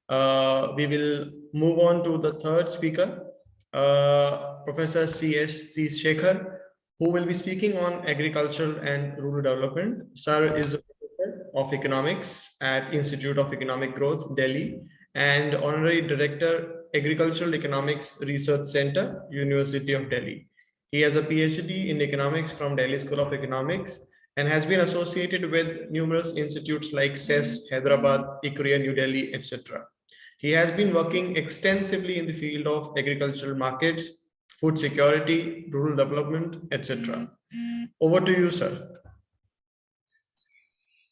We will move on to the third speaker, Professor Sekhar, who will be speaking on agriculture and rural development. Sir is a of Economics at Institute of Economic Growth, Delhi, and Honorary Director, Agricultural Economics Research Center, University of Delhi. He has a PhD in economics from Delhi School of Economics and has been associated with numerous institutes like CES, Hyderabad, ICRIA, New Delhi, etc. He has been working extensively in the field of agricultural markets, food security, rural development, etc. Over to you, sir.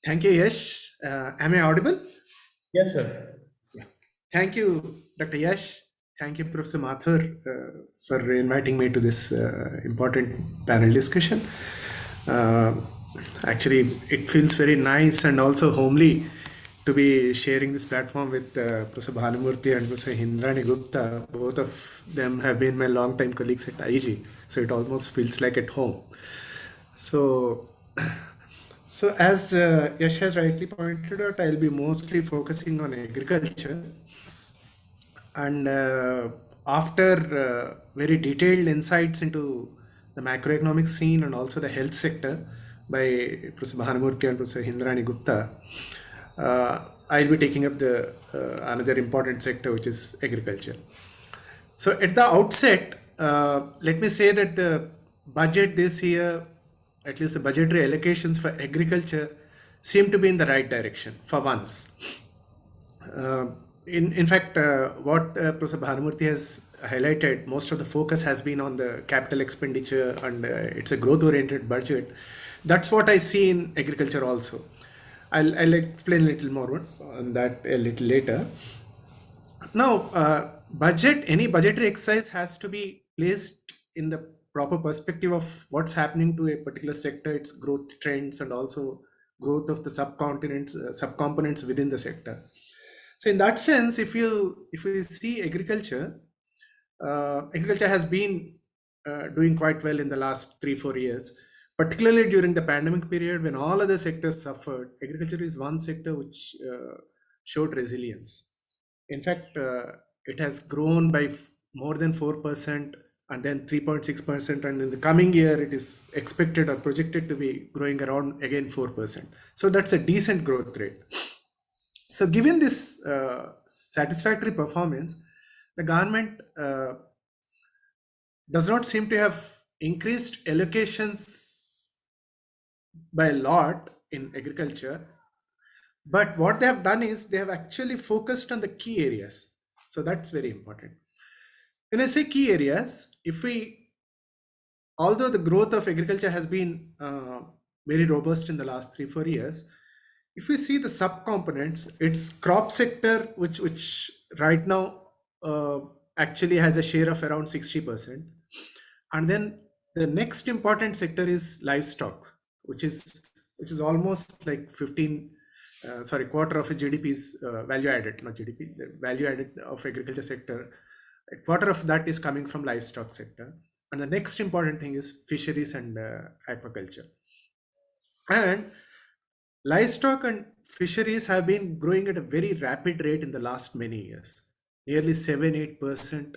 Thank you, Yash. Am I audible? Yes, sir. Thank you, Dr. Yash. Thank you, Professor Mathur, for inviting me to this important panel discussion. Actually, it feels very nice and also homely to be sharing this platform with Professor Bhanumurthy and Professor Indrani Gupta. Both of them have been my long-time colleagues at IG, so it almost feels like at home. So as Yash has rightly pointed out, I'll be mostly focusing on agriculture. And after very detailed insights into the macroeconomic scene and also the health sector by Professor Bhanumurthy and Professor Indrani Gupta, I'll be taking up the another important sector, which is agriculture. So at the outset, let me say that the budget this year, at least the budgetary allocations for agriculture, seem to be in the right direction for once. In fact, what Professor Bhanumurthy has highlighted, most of the focus has been on the capital expenditure, and it's a growth-oriented budget. That's what I see in agriculture also. I'll explain a little more on that a little later. Now, any budgetary exercise has to be placed in the proper perspective of what's happening to a particular sector, its growth trends, and also growth of the subcomponents within the sector. So in that sense, if you see agriculture, agriculture has been doing quite well in the last 3-4 years, particularly during the pandemic period when all other sectors suffered. Agriculture is one sector which showed resilience. In fact, it has grown by more than 4% and then 3.6%, and in the coming year it is expected or projected to be growing around again 4%. So that's a decent growth rate. So given this satisfactory performance, the government does not seem to have increased allocations by a lot in agriculture. But what they have done is they have actually focused on the key areas. So that's very important. When I say key areas, although the growth of agriculture has been very robust in the last 3-4 years, if we see the subcomponents, it's crop sector, which right now actually has a share of around 60%. And then the next important sector is livestock, which is almost like quarter of a GDP's value added, not GDP, the value added of agriculture sector. A quarter of that is coming from livestock sector. And the next important thing is fisheries and aquaculture. And livestock and fisheries have been growing at a very rapid rate in the last many years. Nearly 7-8%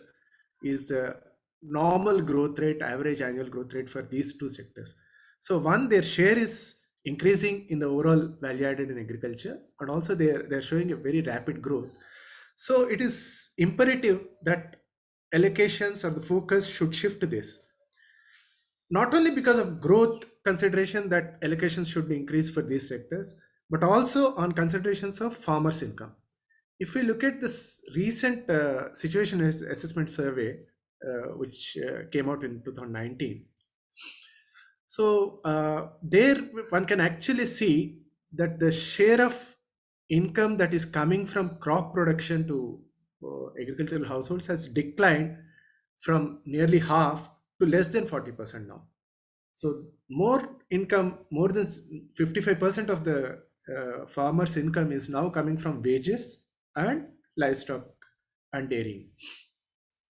is the normal growth rate, average annual growth rate for these two sectors. So one, their share is increasing in the overall value added in agriculture, and also they're showing a very rapid growth. So it is imperative that allocations or the focus should shift to this. Not only because of growth consideration that allocations should be increased for these sectors, but also on considerations of farmers' income. If we look at this recent situation assessment survey, which came out in 2019, so there one can actually see that the share of income that is coming from crop production to agricultural households has declined from nearly half to less than 40% now. So more income, more than 55% of the farmers' income is now coming from wages and livestock and dairy.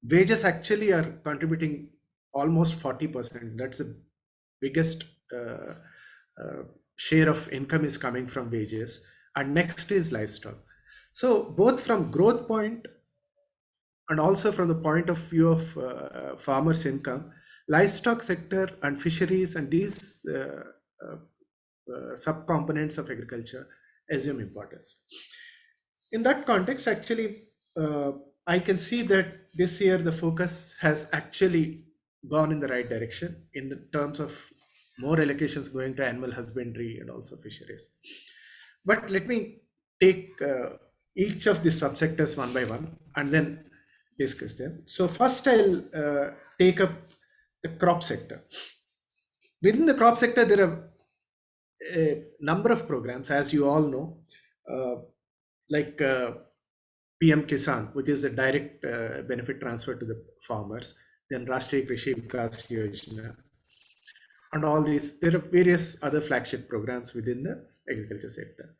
Wages actually are contributing almost 40%. That's the biggest share of income is coming from wages, and next is livestock. So both from growth point and also from the point of view of farmers' income, livestock sector and fisheries and these sub-components of agriculture assume importance. In that context, actually, I can see that this year the focus has actually gone in the right direction in the terms of more allocations going to animal husbandry and also fisheries. But let me take each of the subsectors one by one and then discuss them. So first I'll take up the crop sector. Within the crop sector, there are a number of programs, as you all know, like PM Kisan, which is a direct benefit transfer to the farmers, then Rashtriya Krishi Vikas Yojana, and all these. There are various other flagship programs within the agriculture sector.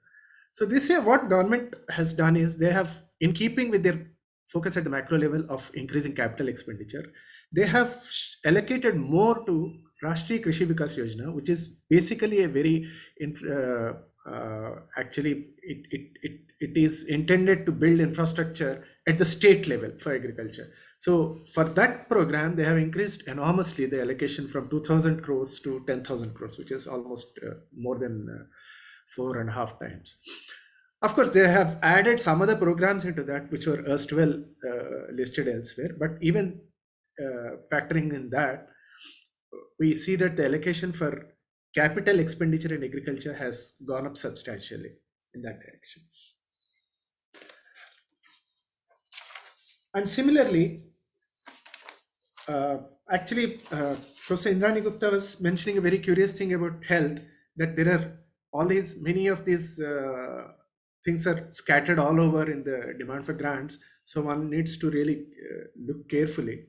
So this year, what government has done is they have, in keeping with their focus at the macro level of increasing capital expenditure, they have allocated more to Rashtriya Krishi Vikas Yojana, which is basically a very, actually, it is intended to build infrastructure at the state level for agriculture. So for that program, they have increased enormously the allocation from 2,000 crores to 10,000 crores, which is almost more than 4.5 times. Of course, they have added some other programs into that, which were erstwhile listed elsewhere. But even factoring in that, we see that the allocation for capital expenditure in agriculture has gone up substantially in that direction. And similarly, actually, Professor Indrani Gupta was mentioning a very curious thing about health, that there are many of these things are scattered all over in the demand for grants. So one needs to really look carefully.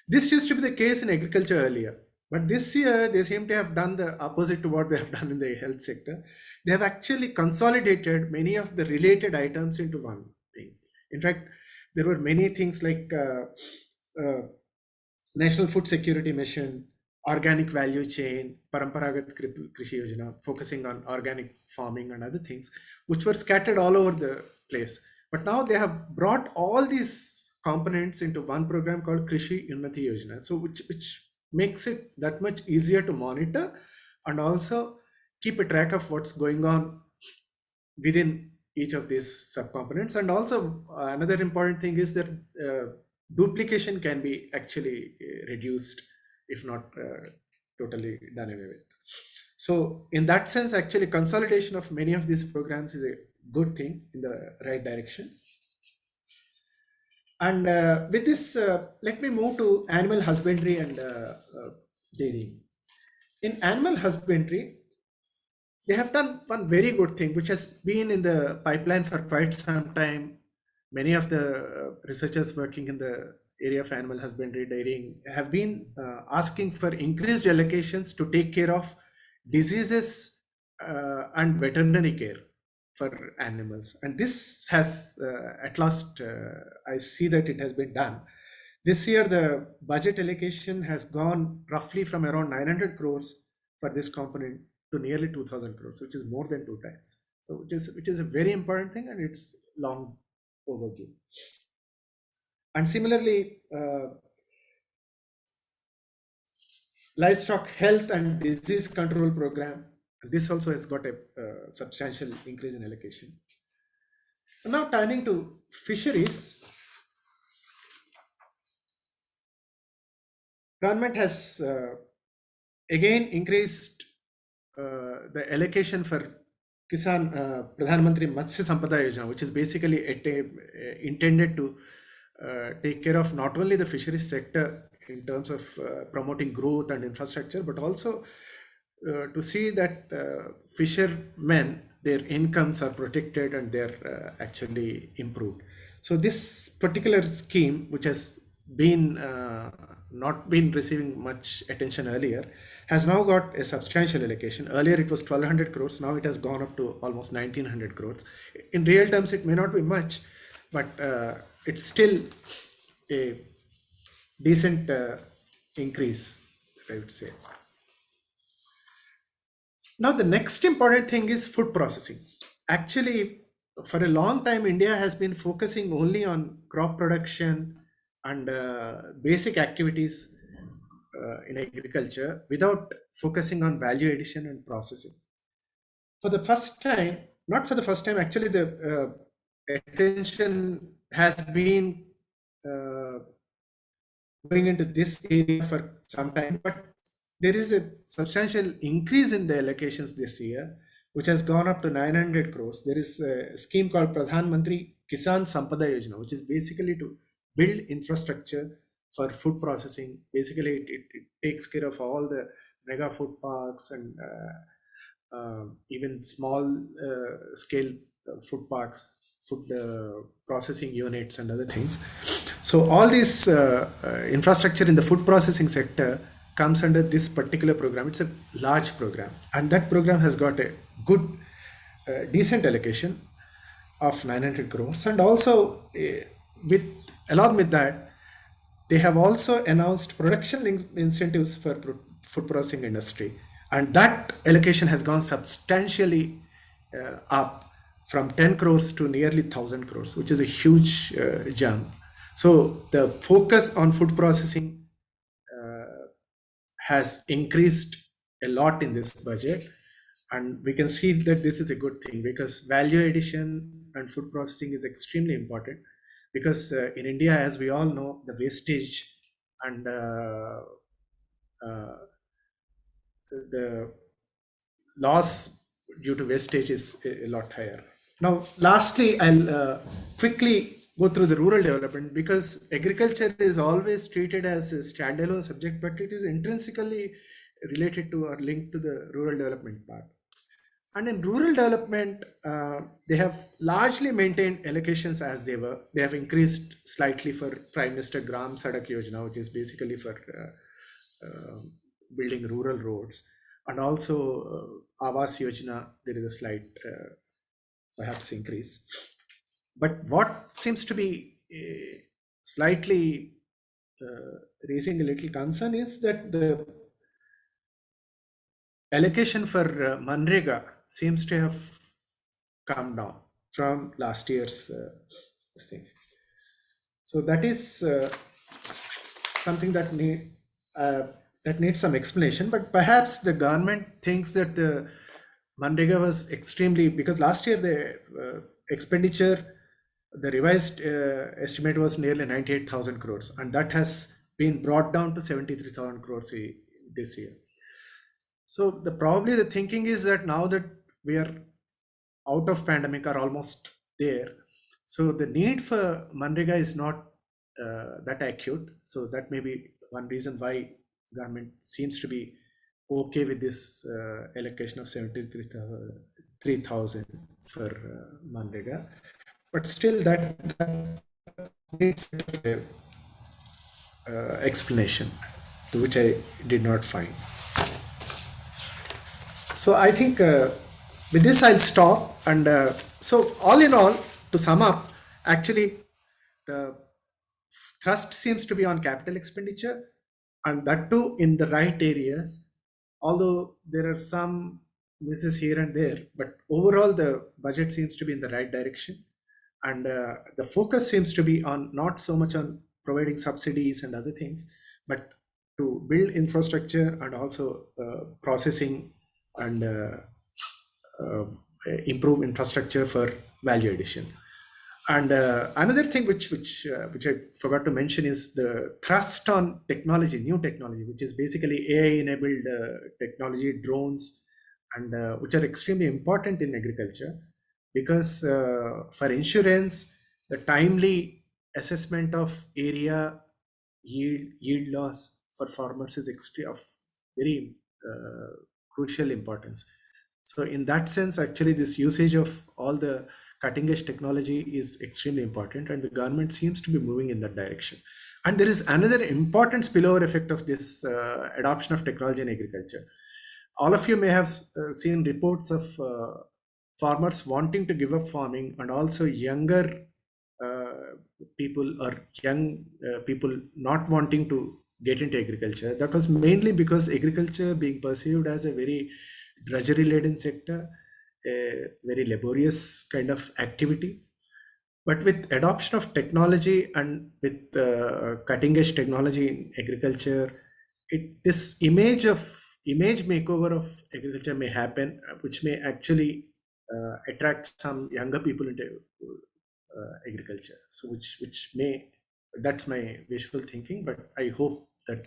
This used to be the case in agriculture earlier, but this year they seem to have done the opposite to what they have done in the health sector. They have actually consolidated many of the related items into one thing. In fact, there were many things like National Food Security Mission, organic value chain, Paramparagat Krishi Yojana, focusing on organic farming and other things, which were scattered all over the place. But now they have brought all these components into one program called Krishi Unnati Yojana. So which makes it that much easier to monitor and also keep a track of what's going on within each of these subcomponents. And also another important thing is that duplication can be actually reduced, if not totally done away with. So in that sense, actually consolidation of many of these programs is a good thing in the right direction. And with this, let me move to animal husbandry and dairying. In animal husbandry, they have done one very good thing, which has been in the pipeline for quite some time. Many of the researchers working in the area of animal husbandry, dairying, have been asking for increased allocations to take care of diseases and veterinary care for animals. And this has, at last, I see that it has been done. This year, the budget allocation has gone roughly from around 900 crores for this component to nearly 2,000 crores, which is more than 2 times. So which is a very important thing, and it's long overdue. And similarly, livestock health and disease control program, this also has got a substantial increase in allocation. Now turning to fisheries, government has again increased the allocation for Kisan Pradhanmantri Matsya Sampada Yojana, which is basically intended to take care of not only the fisheries sector in terms of promoting growth and infrastructure, but also to see that fishermen, their incomes are protected and they're actually improved. So this particular scheme, which has been not been receiving much attention earlier, has now got a substantial allocation. Earlier it was 1,200 crores, now it has gone up to almost 1,900 crores. In real terms, it may not be much, but it's still a decent increase, I would say. Now, the next important thing is food processing. Actually, for a long time, India has been focusing only on crop production and basic activities in agriculture without focusing on value addition and processing. for the first time, not for the first time, actually, the attention has been going into this area for some time, but there is a substantial increase in the allocations this year, which has gone up to 900 crores. There is a scheme called Pradhan Mantri Kisan Sampada Yojana, which is basically to build infrastructure for food processing. Basically, it takes care of all the mega food parks and even small scale food parks, food processing units and other things. So all this infrastructure in the food processing sector comes under this particular program. It's a large program, and that program has got a good, decent allocation of 900 crores. And also, along with that, they have also announced production incentives for food processing industry, and that allocation has gone substantially up from 10 crores to nearly 1,000 crores, which is a huge jump. So the focus on food processing has increased a lot in this budget, and we can see that this is a good thing, because value addition and food processing is extremely important, because in India, as we all know, the wastage and the loss due to wastage is a lot higher. Now, lastly, I'll quickly go through the rural development, because agriculture is always treated as a standalone subject, but it is intrinsically related to or linked to the rural development part. And in rural development, they have largely maintained allocations as they were. They have increased slightly for Prime Minister Gram Sadak Yojana, which is basically for building rural roads. And also Awas Yojana, there is a slight perhaps increase. But what seems to be slightly raising a little concern is that the allocation for Manrega seems to have come down from last year's thing. So that is something that needs some explanation. But perhaps the government thinks that the Manrega was extremely, because last year the expenditure, the revised estimate was nearly 98,000 crores, and that has been brought down to 73,000 crores this year. So probably the thinking is that now that we are out of pandemic or almost there, so the need for Manrega is not that acute. So that may be one reason why government seems to be okay with this allocation of 73,000 for Manrega. But still, that needs explanation, which I did not find. So I think with this I'll stop. And so all in all, to sum up, actually the thrust seems to be on capital expenditure, and that too in the right areas, although there are some misses here and there, but overall the budget seems to be in the right direction. And the focus seems to be on not so much on providing subsidies and other things, but to build infrastructure and also processing and improve infrastructure for value addition. And another thing which I forgot to mention is the thrust on technology, new technology, which is basically AI-enabled technology, drones, and which are extremely important in agriculture, because for insurance, the timely assessment of area yield loss for farmers is of very crucial importance. So in that sense, actually, this usage of all the cutting edge technology is extremely important, and the government seems to be moving in that direction. And there is another important spillover effect of this adoption of technology in agriculture. All of you may have seen reports of farmers wanting to give up farming, and also younger people or young people not wanting to get into agriculture. That was mainly because agriculture being perceived as a very drudgery laden sector, a very laborious kind of activity. But with adoption of technology and with cutting edge technology in agriculture, this image of image makeover of agriculture may happen, which may actually attract some younger people into agriculture. So which may, that's my wishful thinking, but I hope that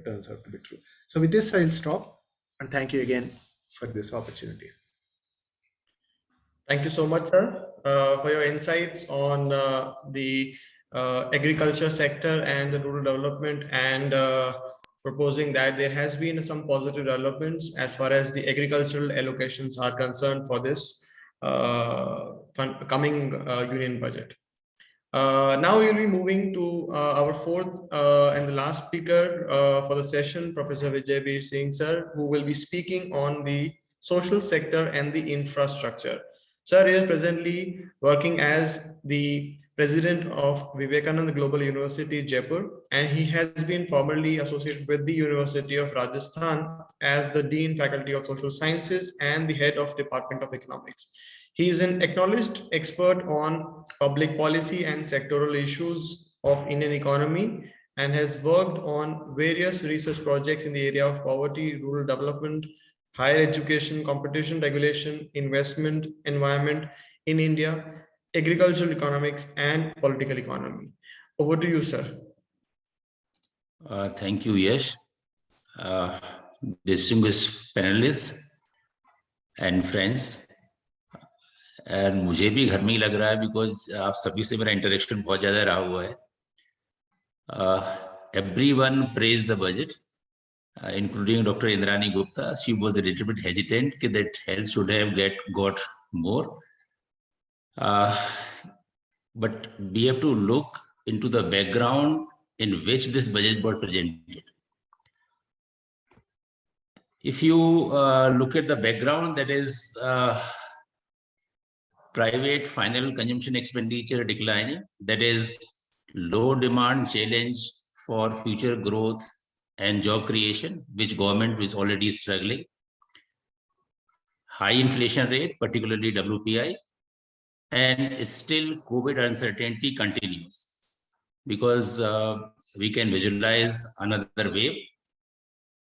turns out to be true. So with this, I'll stop, and thank you again for this opportunity. Thank you so much, sir, for your insights on the agriculture sector and the rural development, and proposing that there has been some positive developments as far as the agricultural allocations are concerned for this coming union budget. Now we'll be moving to our fourth and the last speaker for the session, Professor Vijay Singh, sir, who will be speaking on the social sector and the infrastructure. Sir is presently working as the president of Vivekananda Global University, Jaipur, and he has been formerly associated with the University of Rajasthan as the Dean Faculty of Social Sciences and the head of Department of Economics. He is an acknowledged expert on public policy and sectoral issues of Indian economy and has worked on various research projects in the area of poverty, rural development, higher education, competition regulation, investment environment in India, agricultural economics, and political economy. Over to you, sir. Thank you, Yash. Distinguished panelists and friends. And मुझे भी घर में ही लग रहा है because आप सभी से मेरा इंटरेक्शन बहुत ज़्यादा रहा हुआ है. Everyone praised the budget, including Dr. Indrani Gupta. She was a little bit hesitant that health should have got more. But we have to look into the background in which this budget was presented. If you look at the background, that is private final consumption expenditure declining, that is low demand challenge for future growth and job creation, which government is already struggling. High inflation rate, particularly WPI, and still COVID uncertainty continues because we can visualize another wave.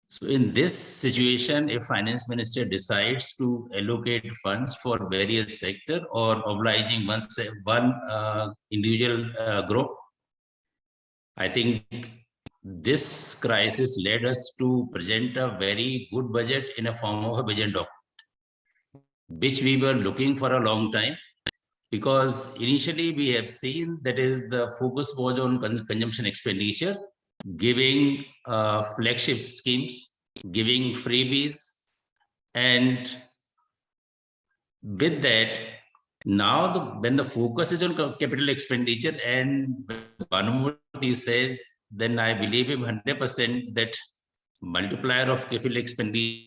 So in this situation, if finance minister decides to allocate funds for various sector or obliging one individual group, I think this crisis led us to present a very good budget in a form of a vision document, which we were looking for a long time, because initially we have seen that is the focus was on consumption expenditure, giving flagship schemes, giving freebies, and with that, now when the focus is on capital expenditure, and Bhanumurthy said, then I believe him 100% that multiplier of capital expenditure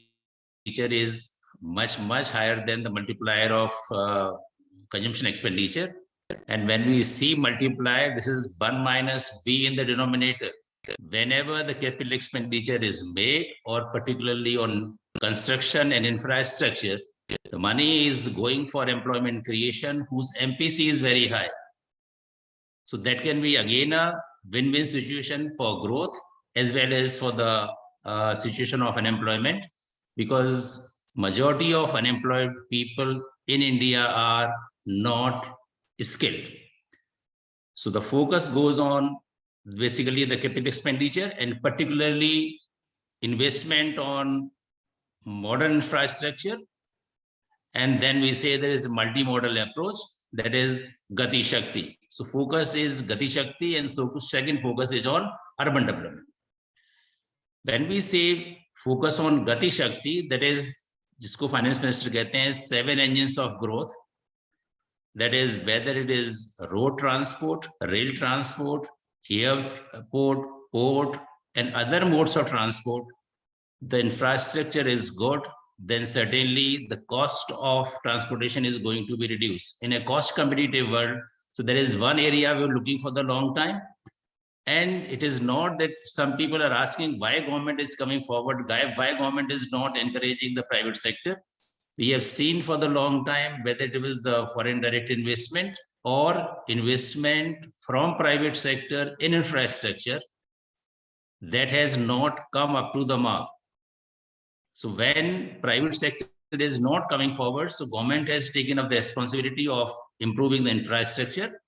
is much higher than the multiplier of consumption expenditure. And when we see multiply, this is 1 minus V in the denominator. Whenever the capital expenditure is made, or particularly on construction and infrastructure, the money is going for employment creation whose MPC is very high. So that can be again a win-win situation for growth as well as for the situation of unemployment, because majority of unemployed people in India are not skilled. So the focus goes on basically the capital expenditure and particularly investment on modern infrastructure. And then we say there is a multimodal approach, that is Gati Shakti. So focus is Gati Shakti, and so second focus is on urban development. When we say focus on Gati Shakti, that is जिसको finance minister कहते हैं 7 engines of growth, that is whether it is road transport, rail transport, airport, port, and other modes of transport, the infrastructure is good, then certainly the cost of transportation is going to be reduced in a cost competitive world. So there is one area we're looking for the long time. And it is not that some people are asking why government is coming forward, why government is not encouraging the private sector. We have seen for the long time, whether it was the foreign direct investment or investment from private sector in infrastructure, that has not come up to the mark. So when private sector is not coming forward, so government has taken up the responsibility of improving the infrastructure.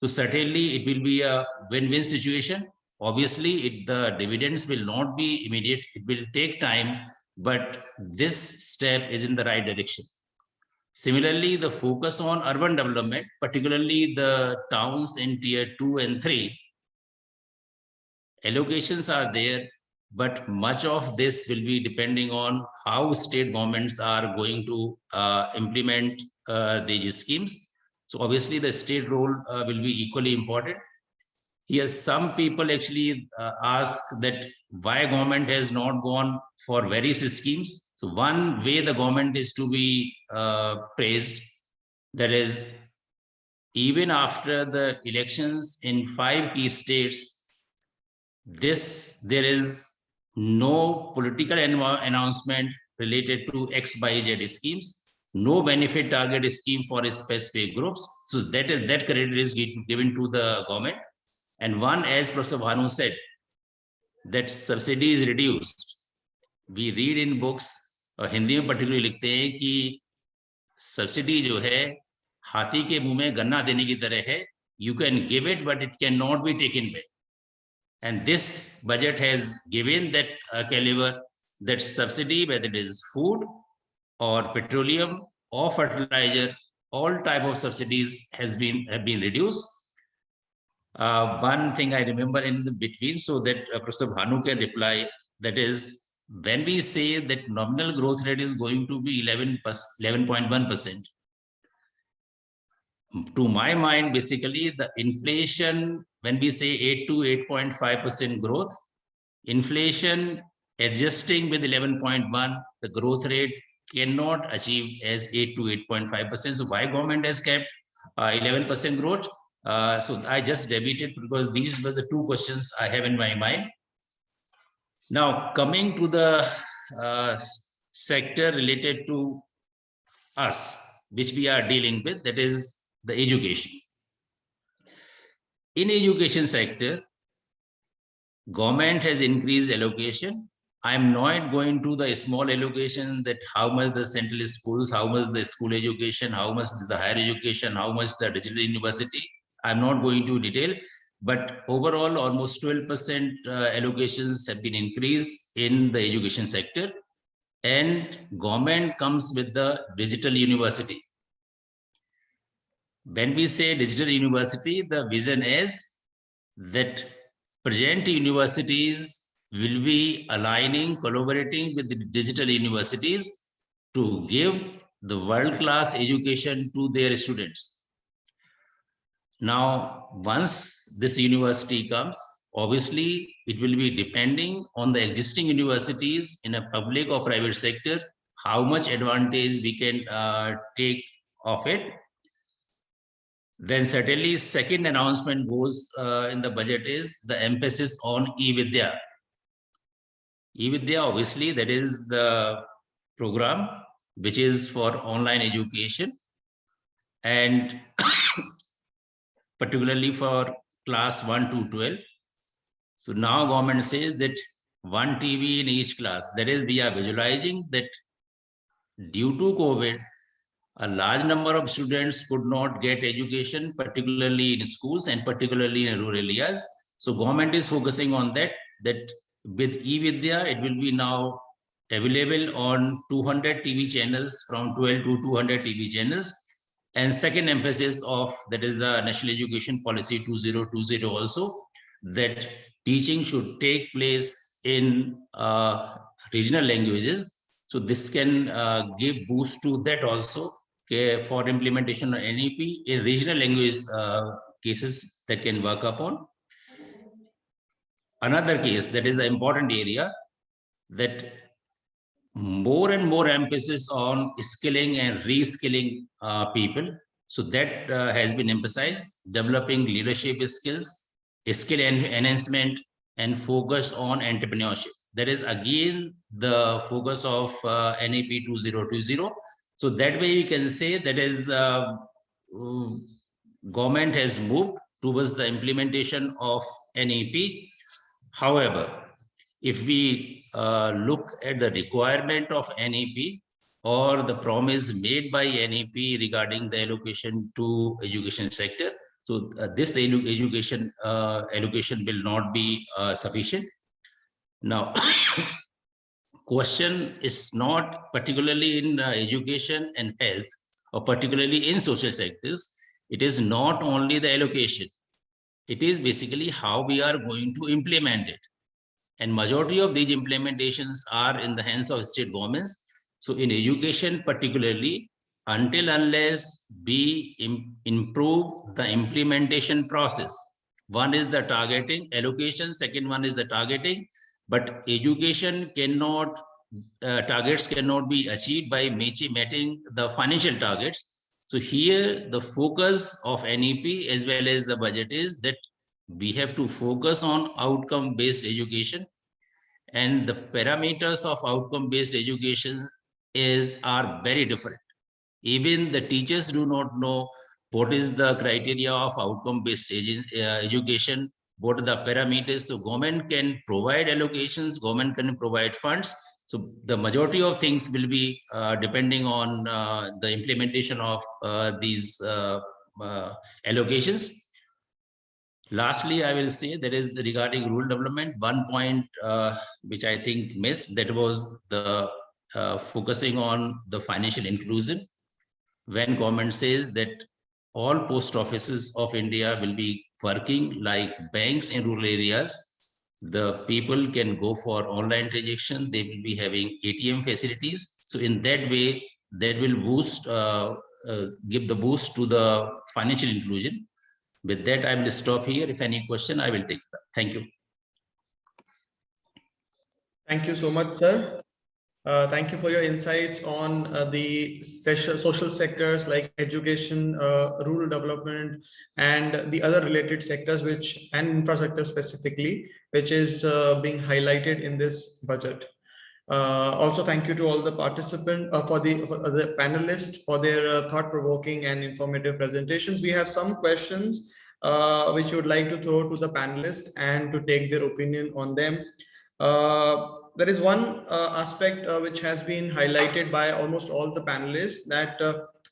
So certainly it will be a win-win situation. Obviously, the dividends will not be immediate. It will take time, but this step is in the right direction. Similarly, the focus on urban development, particularly the towns in tier 2 and 3, allocations are there, but much of this will be depending on how state governments are going to implement these schemes. So obviously the state role will be equally important. Here, some people actually ask that why government has not gone for various schemes. So one way the government is to be praised, that is, even after the elections in 5 key states, there is no political announcement related to X by Z schemes, no benefit target scheme for specific groups. So that credit is given to the government. And one, as Professor Bhanu said, that subsidy is reduced. We read in books, और हिंदी में particularly लिखते हैं कि subsidy जो है हाथी के मुंह में गन्ना देने की तरह है. You can give it, but it cannot be taken back. And this budget has given that caliber, that subsidy, whether it is food or petroleum or fertilizer, all type of subsidies have been reduced. One thing I remember in the between, so that Professor Bhanu can reply, that is, when we say that nominal growth rate is going to be 11.1%, to my mind, basically the inflation, when we say 8 to 8.5% growth, inflation adjusting with 11.1, the growth rate cannot achieve as 8 to 8.5%. So why government has kept 11% growth? So I just debated because these were the two questions I have in my mind. Now, coming to the sector related to us, which we are dealing with, that is the education. In education sector, government has increased allocation. I am not going to the small allocation, that how much the central schools, how much the school education, how much the higher education, how much the digital university. I'm not going to detail, but overall almost 12% allocations have been increased in the education sector, and government comes with the digital university. When we say digital university, the vision is that present universities will be aligning, collaborating with the digital universities to give the world-class education to their students. Now, once this university comes, obviously it will be depending on the existing universities in a public or private sector, how much advantage we can take of it. Then certainly second announcement goes in the budget is the emphasis on e-Vidya. E-Vidya, obviously, that is the program which is for online education, and particularly for class 1 to 12. So now government says that 1 TV in each class. That is, we are visualizing that due to COVID, a large number of students could not get education, particularly in schools and particularly in rural areas. So government is focusing on that with e-Vidya, it will be now available on 200 TV channels, from 12 to 200 TV channels. And second emphasis of that is the National Education Policy 2020 also, that teaching should take place in regional languages. So this can give boost to that also, for implementation of NEP in regional language cases that can work upon. Another case that is the important area, that more and more emphasis on skilling and reskilling people. So that has been emphasized, developing leadership skills, skill enhancement, and focus on entrepreneurship. That is again the focus of NEP 2020. So that way you can say that is government has moved towards the implementation of NEP. However, if we look at the requirement of NEP or the promise made by NEP regarding the allocation to education sector, so this education allocation will not be sufficient. Now, question is not particularly in education and health, or particularly in social sectors. It is not only the allocation. It is basically how we are going to implement it. And majority of these implementations are in the hands of state governments. So in education particularly, until unless we improve the implementation process, one is the targeting, allocation, second one is the targeting, but education cannot, targets cannot be achieved by meeting the financial targets. So here the focus of NEP as well as the budget is that we have to focus on outcome-based education, and the parameters of outcome-based education are very different. Even the teachers do not know what is the criteria of outcome-based education, what are the parameters. So government can provide allocations, government can provide funds. So the majority of things will be depending on the implementation of these allocations. Lastly, I will say that is regarding rural development. One point which I think missed, that was the focusing on the financial inclusion. When government says that all post offices of India will be working like banks in rural areas, the people can go for online transaction, they will be having ATM facilities. So in that way, that will boost, give the boost to the financial inclusion. With that, I will stop here. If any question, I will take that. Thank you. Thank you so much, sir. Thank you for your insights on the social sectors like education, rural development, and the other related sectors, and infrastructure specifically, which is being highlighted in this budget. Also, thank you to all the participants, for the panelists for their thought-provoking and informative presentations. We have some questions which we would like to throw to the panelists and to take their opinion on them. There is one aspect which has been highlighted by almost all the panelists, that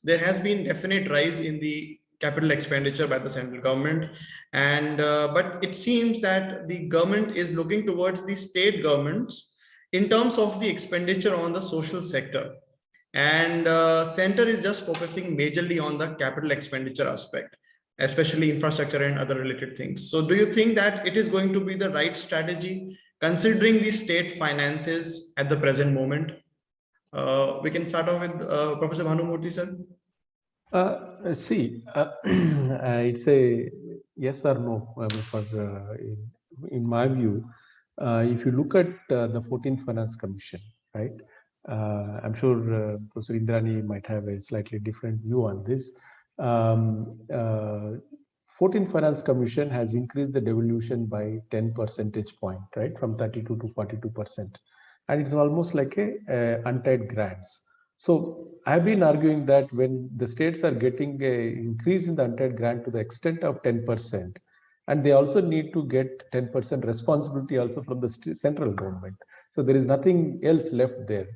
there has been definite rise in the capital expenditure by the central government, and but it seems that the government is looking towards the state governments in terms of the expenditure on the social sector, and center is just focusing majorly on the capital expenditure aspect, especially infrastructure and other related things. So do you think that it is going to be the right strategy considering the state finances at the present moment? We can start off with Professor Bhanumurthy, sir. See, it's a yes or no in my view. If you look at the 14th Finance Commission, right? I'm sure Professor Indrani might have a slightly different view on this. 14th Finance Commission has increased the devolution by 10 percentage point, right, from 32 to 42%, and it's almost like a untied grants. So I've been arguing that when the states are getting a increase in the untied grant to the extent of 10%, and they also need to get 10% responsibility also from the central government. So there is nothing else left there.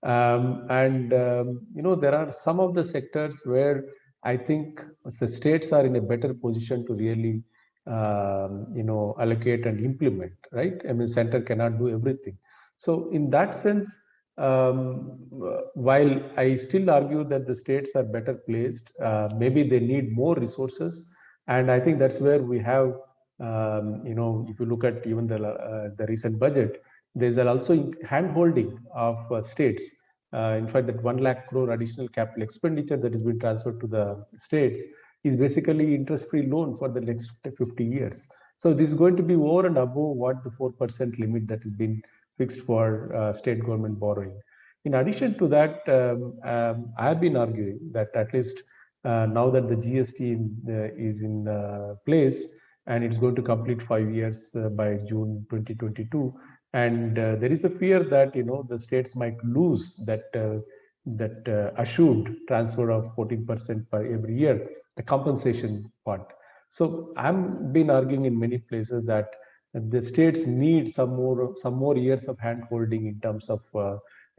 You know, there are some of the sectors where I think the states are in a better position to really, you know, allocate and implement, right? I mean, center cannot do everything. So in that sense, while I still argue that the states are better placed, maybe they need more resources. And I think that's where we have, you know, if you look at even the recent budget, there's also hand-holding of states. In fact, that 1 lakh crore additional capital expenditure that has been transferred to the states is basically interest-free loan for the next 50 years. So this is going to be over and above what the 4% limit that has been fixed for state government borrowing. In addition to that, I have been arguing that at least now that the GST is in place and it's going to complete 5 years by June 2022, and there is a fear that, you know, the states might lose that assured transfer of 14% per every year, the compensation part. So I've been arguing in many places that the states need some more years of hand holding in terms of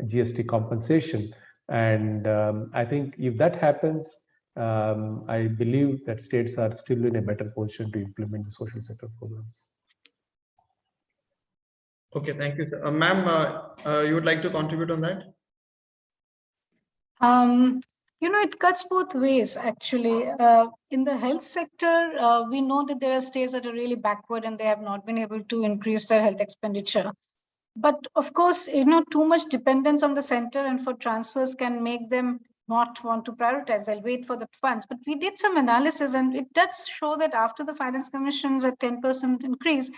GST compensation. And I think if that happens, I believe that states are still in a better position to implement the social sector programs. Okay, thank you, sir. Ma'am, you would like to contribute on that? It cuts both ways, actually. In the health sector, we know that there are states that are really backward and they have not been able to increase their health expenditure. But of course, too much dependence on the center and for transfers can make them not want to prioritize. They'll wait for the funds. But we did some analysis and it does show that after the Finance Commission's a 10% increase,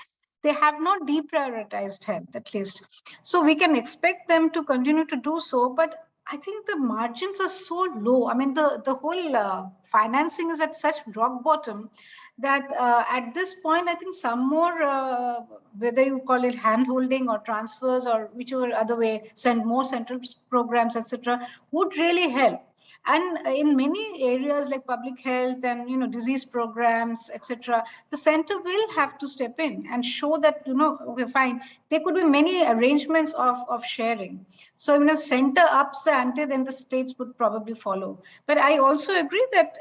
they have not deprioritized health, at least. So we can expect them to continue to do so, but I think the margins are so low. I mean, the whole financing is at such rock bottom that at this point, I think some more, whether you call it hand-holding or transfers or whichever other way, send more central programs, etc., would really help. And in many areas like public health and disease programs, etc., the center will have to step in and show that okay, fine. There could be many arrangements of sharing. So center ups the ante, then the states would probably follow. But I also agree that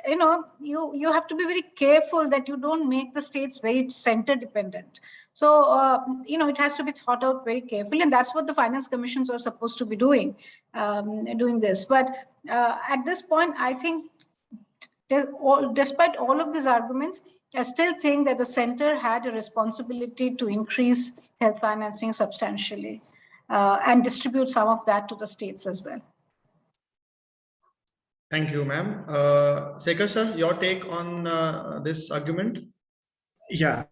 you have to be very careful that you don't make the states very center dependent. So it has to be thought out very carefully, and that's what the finance commissions were supposed to be doing this. But at this point, I think despite all of these arguments, I still think that the center had a responsibility to increase health financing substantially and distribute some of that to the states as well. Thank you, ma'am. Sekhar sir, your take on this argument? Yeah,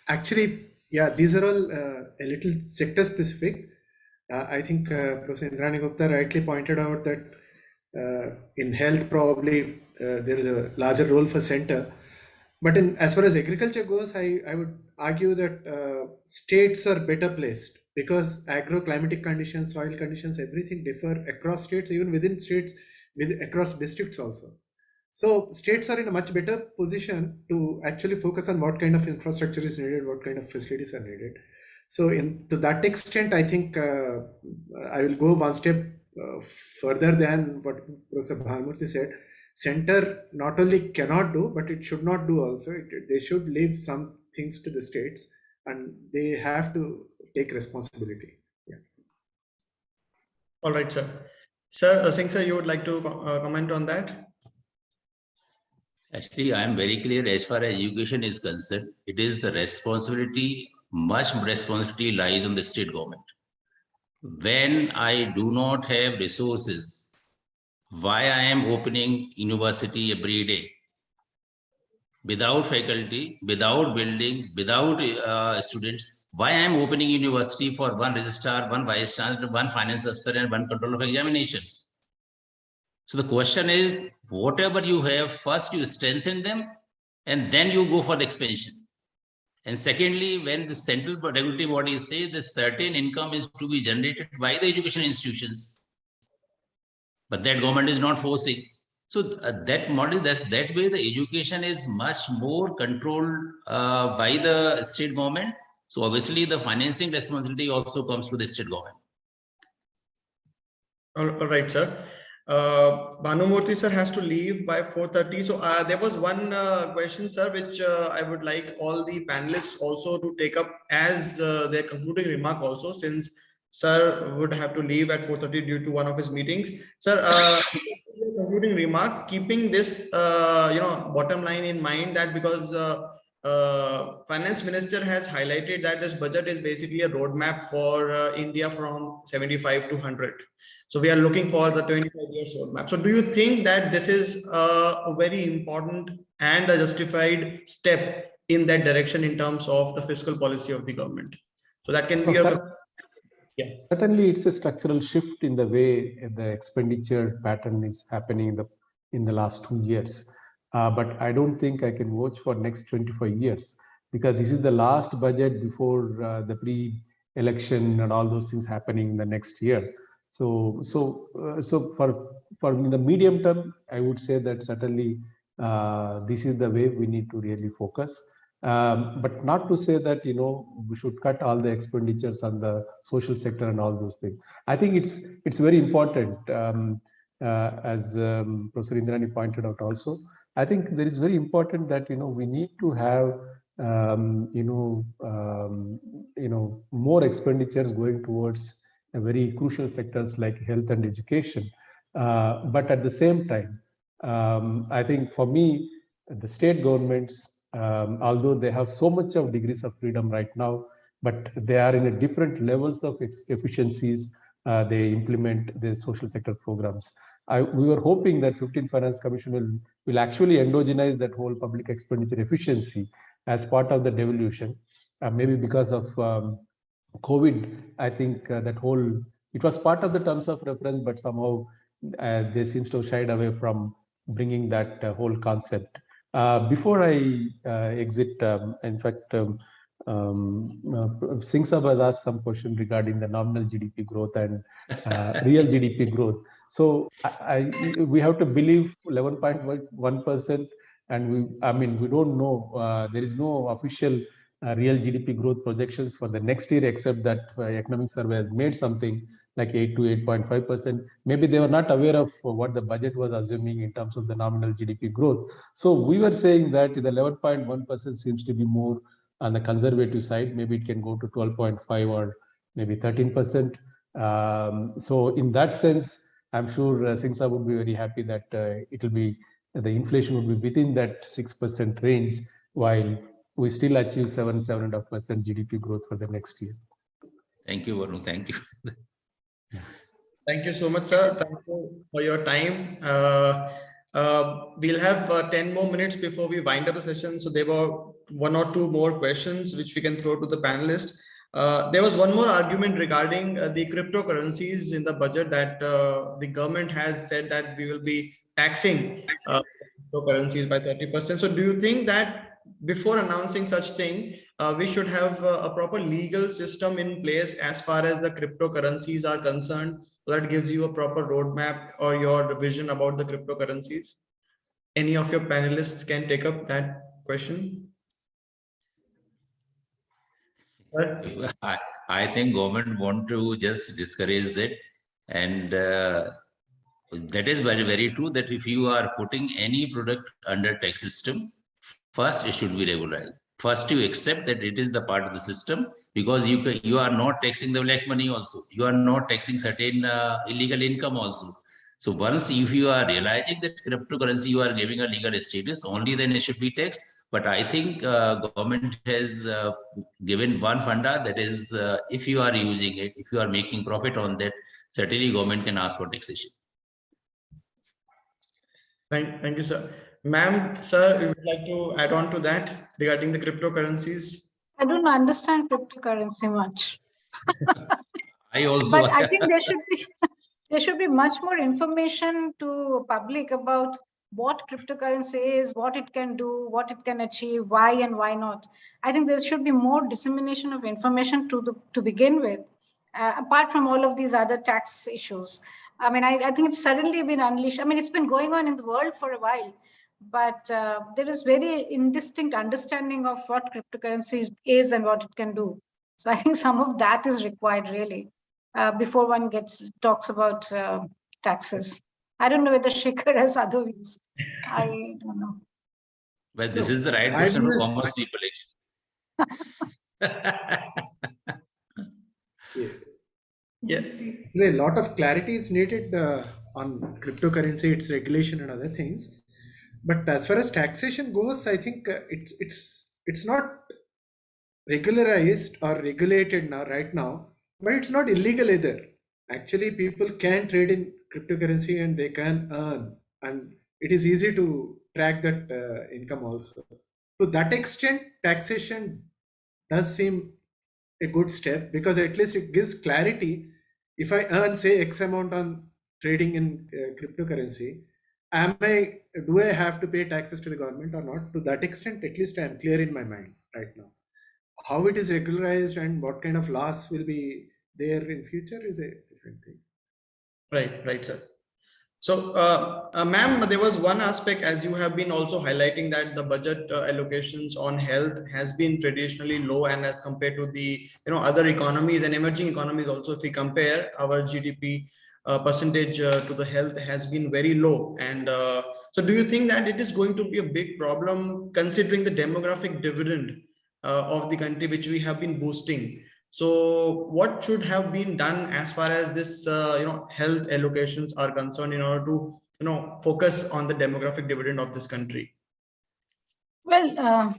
actually, yeah, these are all a little sector specific. I think Professor Indrani Gupta rightly pointed out that in health, probably there is a larger role for center. But as far as agriculture goes, I would argue that states are better placed because agro-climatic conditions, soil conditions, everything differ across states, even within states, across districts also. So states are in a much better position to actually focus on what kind of infrastructure is needed, what kind of facilities are needed. So to that extent, I think I will go one step further than what Professor Bhanumurthy said. Center not only cannot do, but it should not do also. They should leave some things to the states and they have to take responsibility. Yeah. All right, sir. Sir, Singh sir, you would like to comment on that? Actually, I am very clear as far as education is concerned. It is the responsibility, much responsibility lies on the state government. When I do not have resources, why I am opening university every day? Without faculty, without building, without students, why I am opening university for one registrar, one vice chancellor, one finance officer, and one control of examination? So the question is, whatever you have, first you strengthen them, and then you go for the expansion. And secondly, when the central regulatory body says that certain income is to be generated by the education institutions, but that government is not forcing. So that model, that way the education is much more controlled by the state government. So obviously the financing responsibility also comes to the state government. All right, sir. Bhanumurthy sir has to leave by 4:30. So there was one question, sir, which I would like all the panelists also to take up as their concluding remark also, since sir would have to leave at 4:30 due to one of his meetings. Sir, concluding remark, keeping this bottom line in mind, that because finance minister has highlighted that this budget is basically a roadmap for India from 75 to 100. So we are looking for the 25 years roadmap. So do you think that this is a very important and a justified step in that direction in terms of the fiscal policy of the government? So that can be yeah. Certainly, it's a structural shift in the way the expenditure pattern is happening in the last 2 years. But I don't think I can watch for next 25 years because this is the last budget before the pre-election and all those things happening in the next year. So for the medium term, I would say that certainly this is the way we need to really focus. But not to say that, we should cut all the expenditures on the social sector and all those things. I think it's very important, as Professor Indrani pointed out also. I think there is very important that, we need to have, more expenditures going towards very crucial sectors like health and education. But at the same time, I think for me, the state governments, although they have so much of degrees of freedom right now, but they are in a different levels of efficiencies. They implement the social sector programs. We were hoping that 15th Finance Commission will actually endogenize that whole public expenditure efficiency as part of the devolution. Maybe because of COVID, I think it was part of the terms of reference, but somehow they seems to have shied away from bringing that whole concept. Before I exit, in fact, Singh Sab has asked some question regarding the nominal GDP growth and real GDP growth. So we have to believe 11.1%, and we don't know. There is no official real GDP growth projections for the next year, except that Economic Survey has made something like 8 to 8.5%. Maybe they were not aware of what the budget was assuming in terms of the nominal GDP growth. So we were saying that the 11.1% seems to be more on the conservative side. Maybe it can go to 12.5 or maybe 13%. So in that sense, I'm sure Singh Sir would be very happy that the inflation would be within that 6% range, while we still achieve 7.5% GDP growth for the next year. Thank you, Varun. Thank you. Thank you so much, sir. Thank you for your time. We'll have 10 more minutes before we wind up the session. So there were one or two more questions which we can throw to the panelists. There was one more argument regarding the cryptocurrencies in the budget, that the government has said that we will be taxing cryptocurrencies by 30%. So do you think that before announcing such thing, we should have a proper legal system in place as far as the cryptocurrencies are concerned, so that gives you a proper roadmap or your vision about the cryptocurrencies? Any of your panelists can take up that question. I think government want to just discourage that, and that is very, very true, that if you are putting any product under tax system, first it should be regularized. First you accept that it is the part of the system, because you are not taxing the black money also. You are not taxing certain illegal income also. So once if you are realizing that cryptocurrency you are giving a legal status, only then it should be taxed. But I think government has given one funda, that is if you are using it, if you are making profit on that, certainly government can ask for taxation. Thank you, sir. Ma'am, sir, you would like to add on to that regarding the cryptocurrencies? I don't understand cryptocurrency much. I also. But I think there should be much more information to public about what cryptocurrency is, what it can do, what it can achieve, why and why not. I think there should be more dissemination of information to begin with, apart from all of these other tax issues. I mean, I think it's suddenly been unleashed. I mean, it's been going on in the world for a while, but there is very indistinct understanding of what cryptocurrency is and what it can do. So I think some of that is required really before one talks about taxes. I don't know whether Sekhar has other views. I don't know. But this is the right question to commerce people actually. Yes. A lot of clarity is needed on cryptocurrency, its regulation and other things. But as far as taxation goes, I think it's not regularized or regulated now right now, but it's not illegal either. Actually, people can trade in cryptocurrency and they can earn, and it is easy to track that income also. To that extent, taxation does seem a good step, because at least it gives clarity. If I earn, say, X amount on trading in cryptocurrency, do I have to pay taxes to the government or not? To that extent, at least I am clear in my mind right now. How it is regularized and what kind of laws will be there in future is a different thing. Right, sir. So, ma'am, there was one aspect, as you have been also highlighting, that the budget allocations on health has been traditionally low, and as compared to the other economies and emerging economies also, if we compare our GDP percentage to the health has been very low. And so, do you think that it is going to be a big problem considering the demographic dividend of the country, which we have been boosting? So what should have been done as far as this health allocations are concerned in order to focus on the demographic dividend of this country? Well,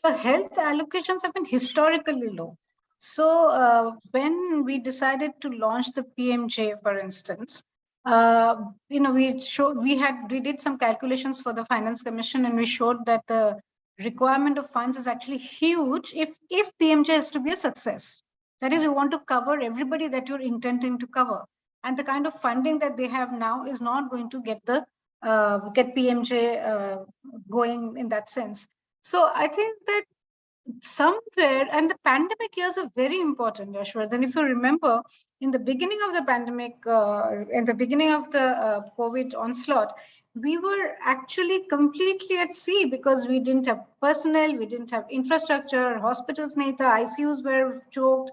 the health allocations have been historically low. So when we decided to launch the PMJ, for instance, we did some calculations for the Finance Commission, and we showed that the requirement of funds is actually huge if PMJ is to be a success. That is, you want to cover everybody that you're intending to cover, and the kind of funding that they have now is not going to get PMJ going in that sense. So I think that somewhere, and the pandemic years are very important, Yashwardhan. If you remember, in the beginning of the pandemic, in the beginning of the COVID onslaught, we were actually completely at sea because we didn't have personnel, we didn't have infrastructure, hospitals, ICUs were choked,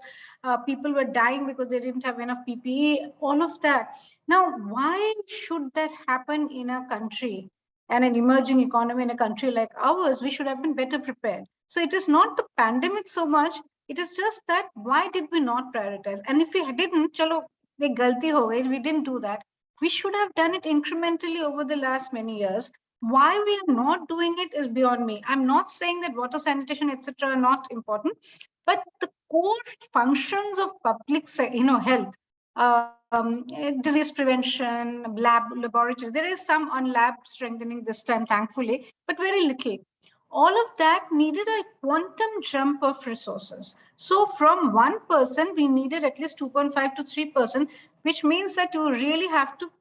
people were dying because they didn't have enough PPE, all of that. Now, why should that happen in a country and an emerging economy in a country like ours? We should have been better prepared. So it is not the pandemic so much, it is just that why did we not prioritize? And if we didn't, chalo, ye galti ho gayi, we didn't do that. We should have done it incrementally over the last many years. Why we are not doing it is beyond me. I'm not saying that water, sanitation, etc. are not important, but the core functions of public, health, disease prevention, laboratory. There is some on lab strengthening this time, thankfully, but very little. All of that needed a quantum jump of resources. So from 1%, we needed at least 2.5 to 3%, which means that you really have to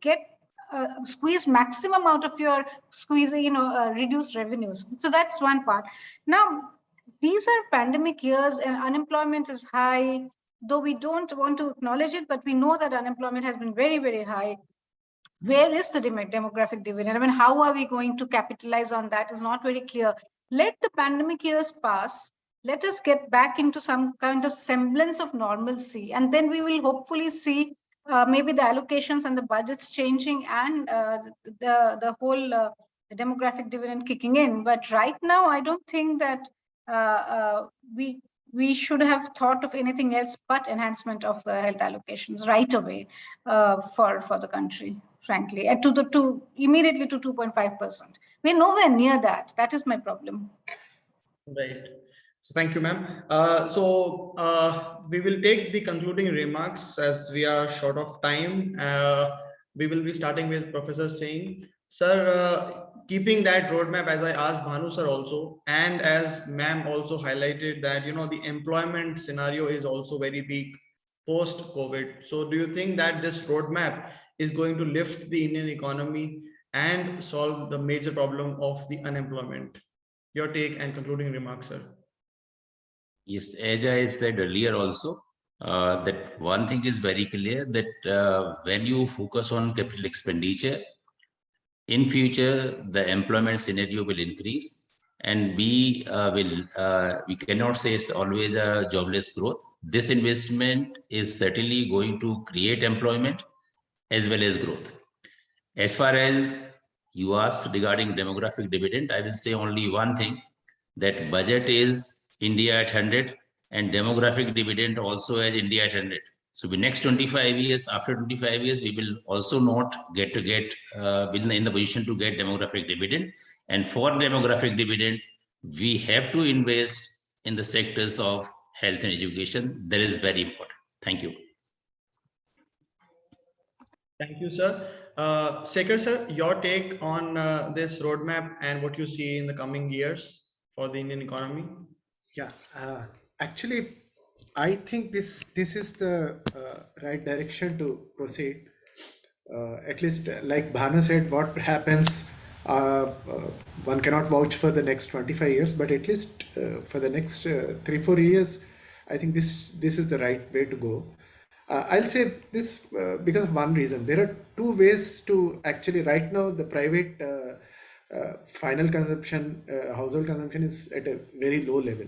squeeze maximum out of your reduced revenues. So that's one part. Now, these are pandemic years and unemployment is high, though we don't want to acknowledge it, but we know that unemployment has been very, very high. Where is the demographic dividend? I mean, how are we going to capitalize on that is not very clear. Let the pandemic years pass. Let us get back into some kind of semblance of normalcy. And then we will hopefully see maybe the allocations and the budgets changing and the whole demographic dividend kicking in. But right now, I don't think that we should have thought of anything else but enhancement of the health allocations right away for the country, frankly, and immediately to 2.5%. We're nowhere near that. That is my problem. Right. So thank you, ma'am. We will take the concluding remarks as we are short of time. We will be starting with Professor Singh. Sir, keeping that roadmap, as I asked Bhanu sir also, and as ma'am also highlighted that, the employment scenario is also very weak post-COVID. So do you think that this roadmap is going to lift the Indian economy and solve the major problem of the unemployment? Your take and concluding remarks, sir. Yes, as I said earlier also, that one thing is very clear that when you focus on capital expenditure, in future, the employment scenario will increase, and we cannot say it's always a jobless growth. This investment is certainly going to create employment as well as growth. As far as you asked regarding demographic dividend, I will say only one thing, that budget is India at 100 and demographic dividend also as India at 100. So the next 25 years, after 25 years, we will also not be in the position to get demographic dividend. And for demographic dividend, we have to invest in the sectors of health and education. That is very important. Thank you. Thank you, sir. Sekhar, sir, your take on this roadmap and what you see in the coming years for the Indian economy? Yeah, actually, I think this is the right direction to proceed. At least, like Bhanu said, what happens, one cannot vouch for the next 25 years, but at least for the next 3-4 years, I think this is the right way to go. I'll say this because of one reason. There are two ways to actually, right now, the private final consumption, household consumption is at a very low level.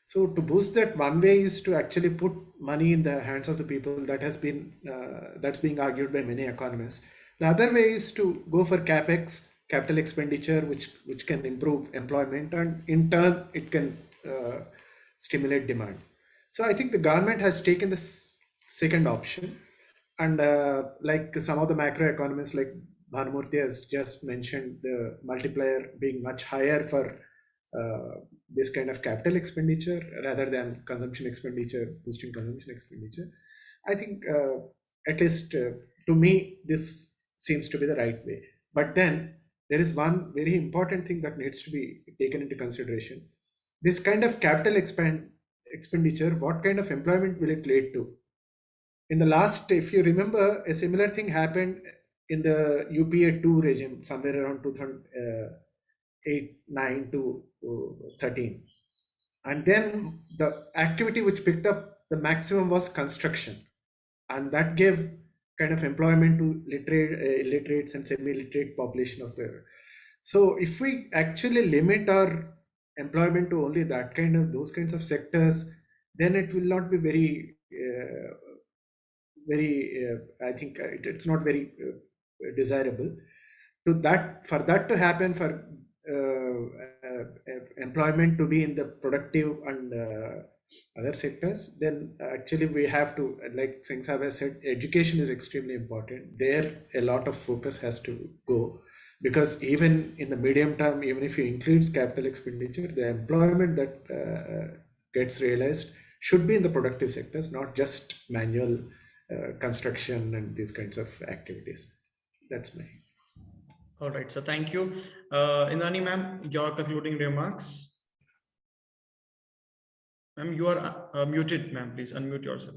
So to boost that, one way is to actually put money in the hands of the people. That has been that's being argued by many economists. The other way is to go for capex, capital expenditure, which can improve employment, and in turn it can stimulate demand. So I think the government has taken the second option, and like some of the macroeconomists like Bhanumurthy has just mentioned, the multiplier being much higher for this kind of capital expenditure rather than consumption expenditure, boosting consumption expenditure. I think at least to me, this seems to be the right way. But then there is one very important thing that needs to be taken into consideration. This kind of capital expenditure, what kind of employment will it lead to? In the last, if you remember, a similar thing happened in the UPA 2 regime somewhere around 2008, 9 to 13. And then the activity which picked up the maximum was construction. And that gave kind of employment to illiterates and semi-literate population of the. So if we actually limit our employment to only that kind of, those kinds of sectors, then it will not be very I think it's not very desirable. To that, for that to happen, for employment to be in the productive and other sectors, then actually we have to, like Singh Sahab has said, education is extremely important. There a lot of focus has to go, because even in the medium term, even if you increase capital expenditure, the employment that gets realized should be in the productive sectors, not just manual construction and these kinds of activities. That's my. All right, so thank you. Indrani ma'am, your concluding remarks. Ma'am, you are muted, ma'am. Please unmute yourself.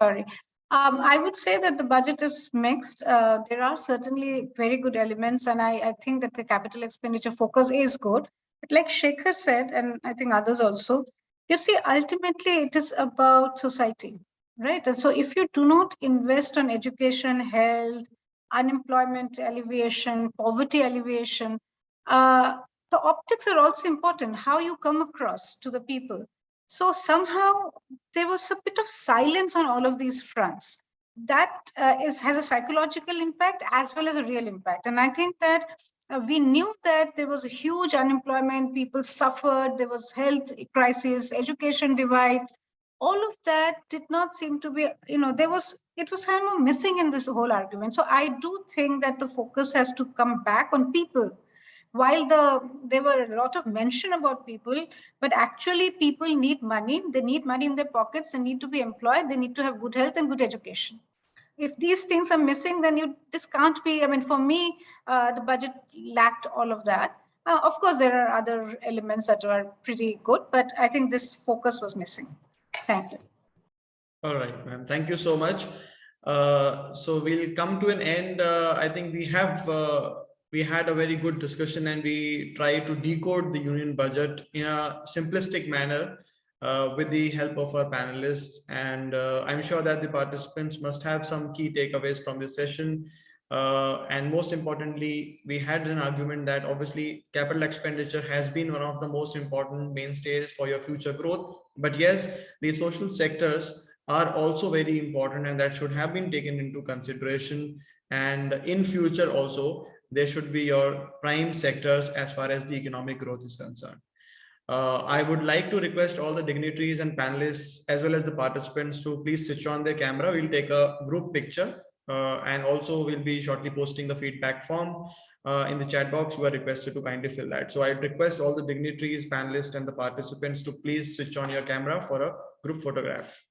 Sorry. I would say that the budget is mixed. There are certainly very good elements, and I think that the capital expenditure focus is good. But like Sekhar said, and I think others also, you see, ultimately it is about society, right? And so if you do not invest on education, health, unemployment alleviation, poverty alleviation, the optics are also important, how you come across to the people. So somehow there was a bit of silence on all of these fronts. That has a psychological impact as well as a real impact. And I think that we knew that there was a huge unemployment, people suffered, there was health crisis, education divide. All of that did not seem to be, it was kind of missing in this whole argument. So I do think that the focus has to come back on people. While there were a lot of mention about people, but actually people need money. They need money in their pockets. They need to be employed. They need to have good health and good education. If these things are missing, then this can't be. I mean, for me, the budget lacked all of that. Of course, there are other elements that are pretty good, but I think this focus was missing. Thank you. All right, ma'am. Thank you so much. So we'll come to an end. I think we had a very good discussion, and we try to decode the union budget in a simplistic manner with the help of our panelists. And I'm sure that the participants must have some key takeaways from this session. And most importantly, we had an argument that obviously capital expenditure has been one of the most important mainstays for your future growth. But yes, the social sectors are also very important, and that should have been taken into consideration. And in future also, they should be your prime sectors as far as the economic growth is concerned. I would like to request all the dignitaries and panelists as well as the participants to please switch on their camera. We'll take a group picture and also we'll be shortly posting the feedback form in the chat box. You are requested to kindly fill that. So I request all the dignitaries, panelists and the participants to please switch on your camera for a group photograph.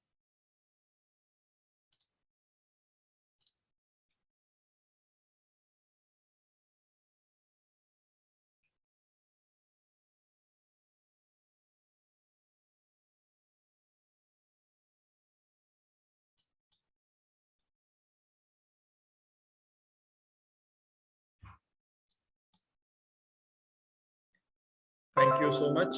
Thank you so much.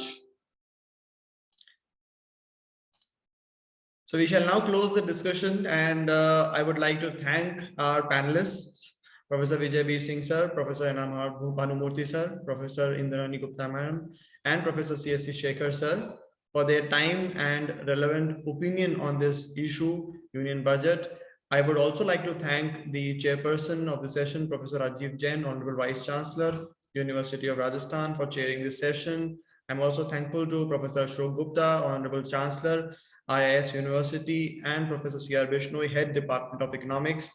So we shall now close the discussion, and I would like to thank our panelists, Professor Vijay Singh sir, Professor Bhanumurthy sir, Professor Indrani Gupta ma'am, and Professor C.S.C. Sekhar sir for their time and relevant opinion on this issue, union budget. I would also like to thank the chairperson of the session, Professor Rajiv Jain, Honorable Vice Chancellor, University of Rajasthan, for chairing this session. I'm also thankful to Professor Aayog Gupta, Honorable Chancellor, IIS University, and Professor C.R. Bishnoi, Head Department of Economics,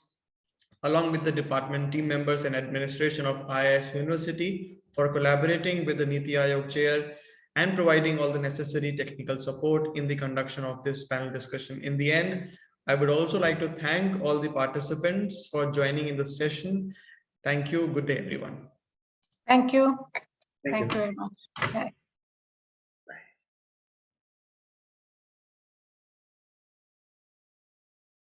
along with the department team members and administration of IIS University, for collaborating with the Niti Aayog chair and providing all the necessary technical support in the conduction of this panel discussion. In the end, I would also like to thank all the participants for joining in the session. Thank you. Good day, everyone. Thank you. Thank you very much. Bye.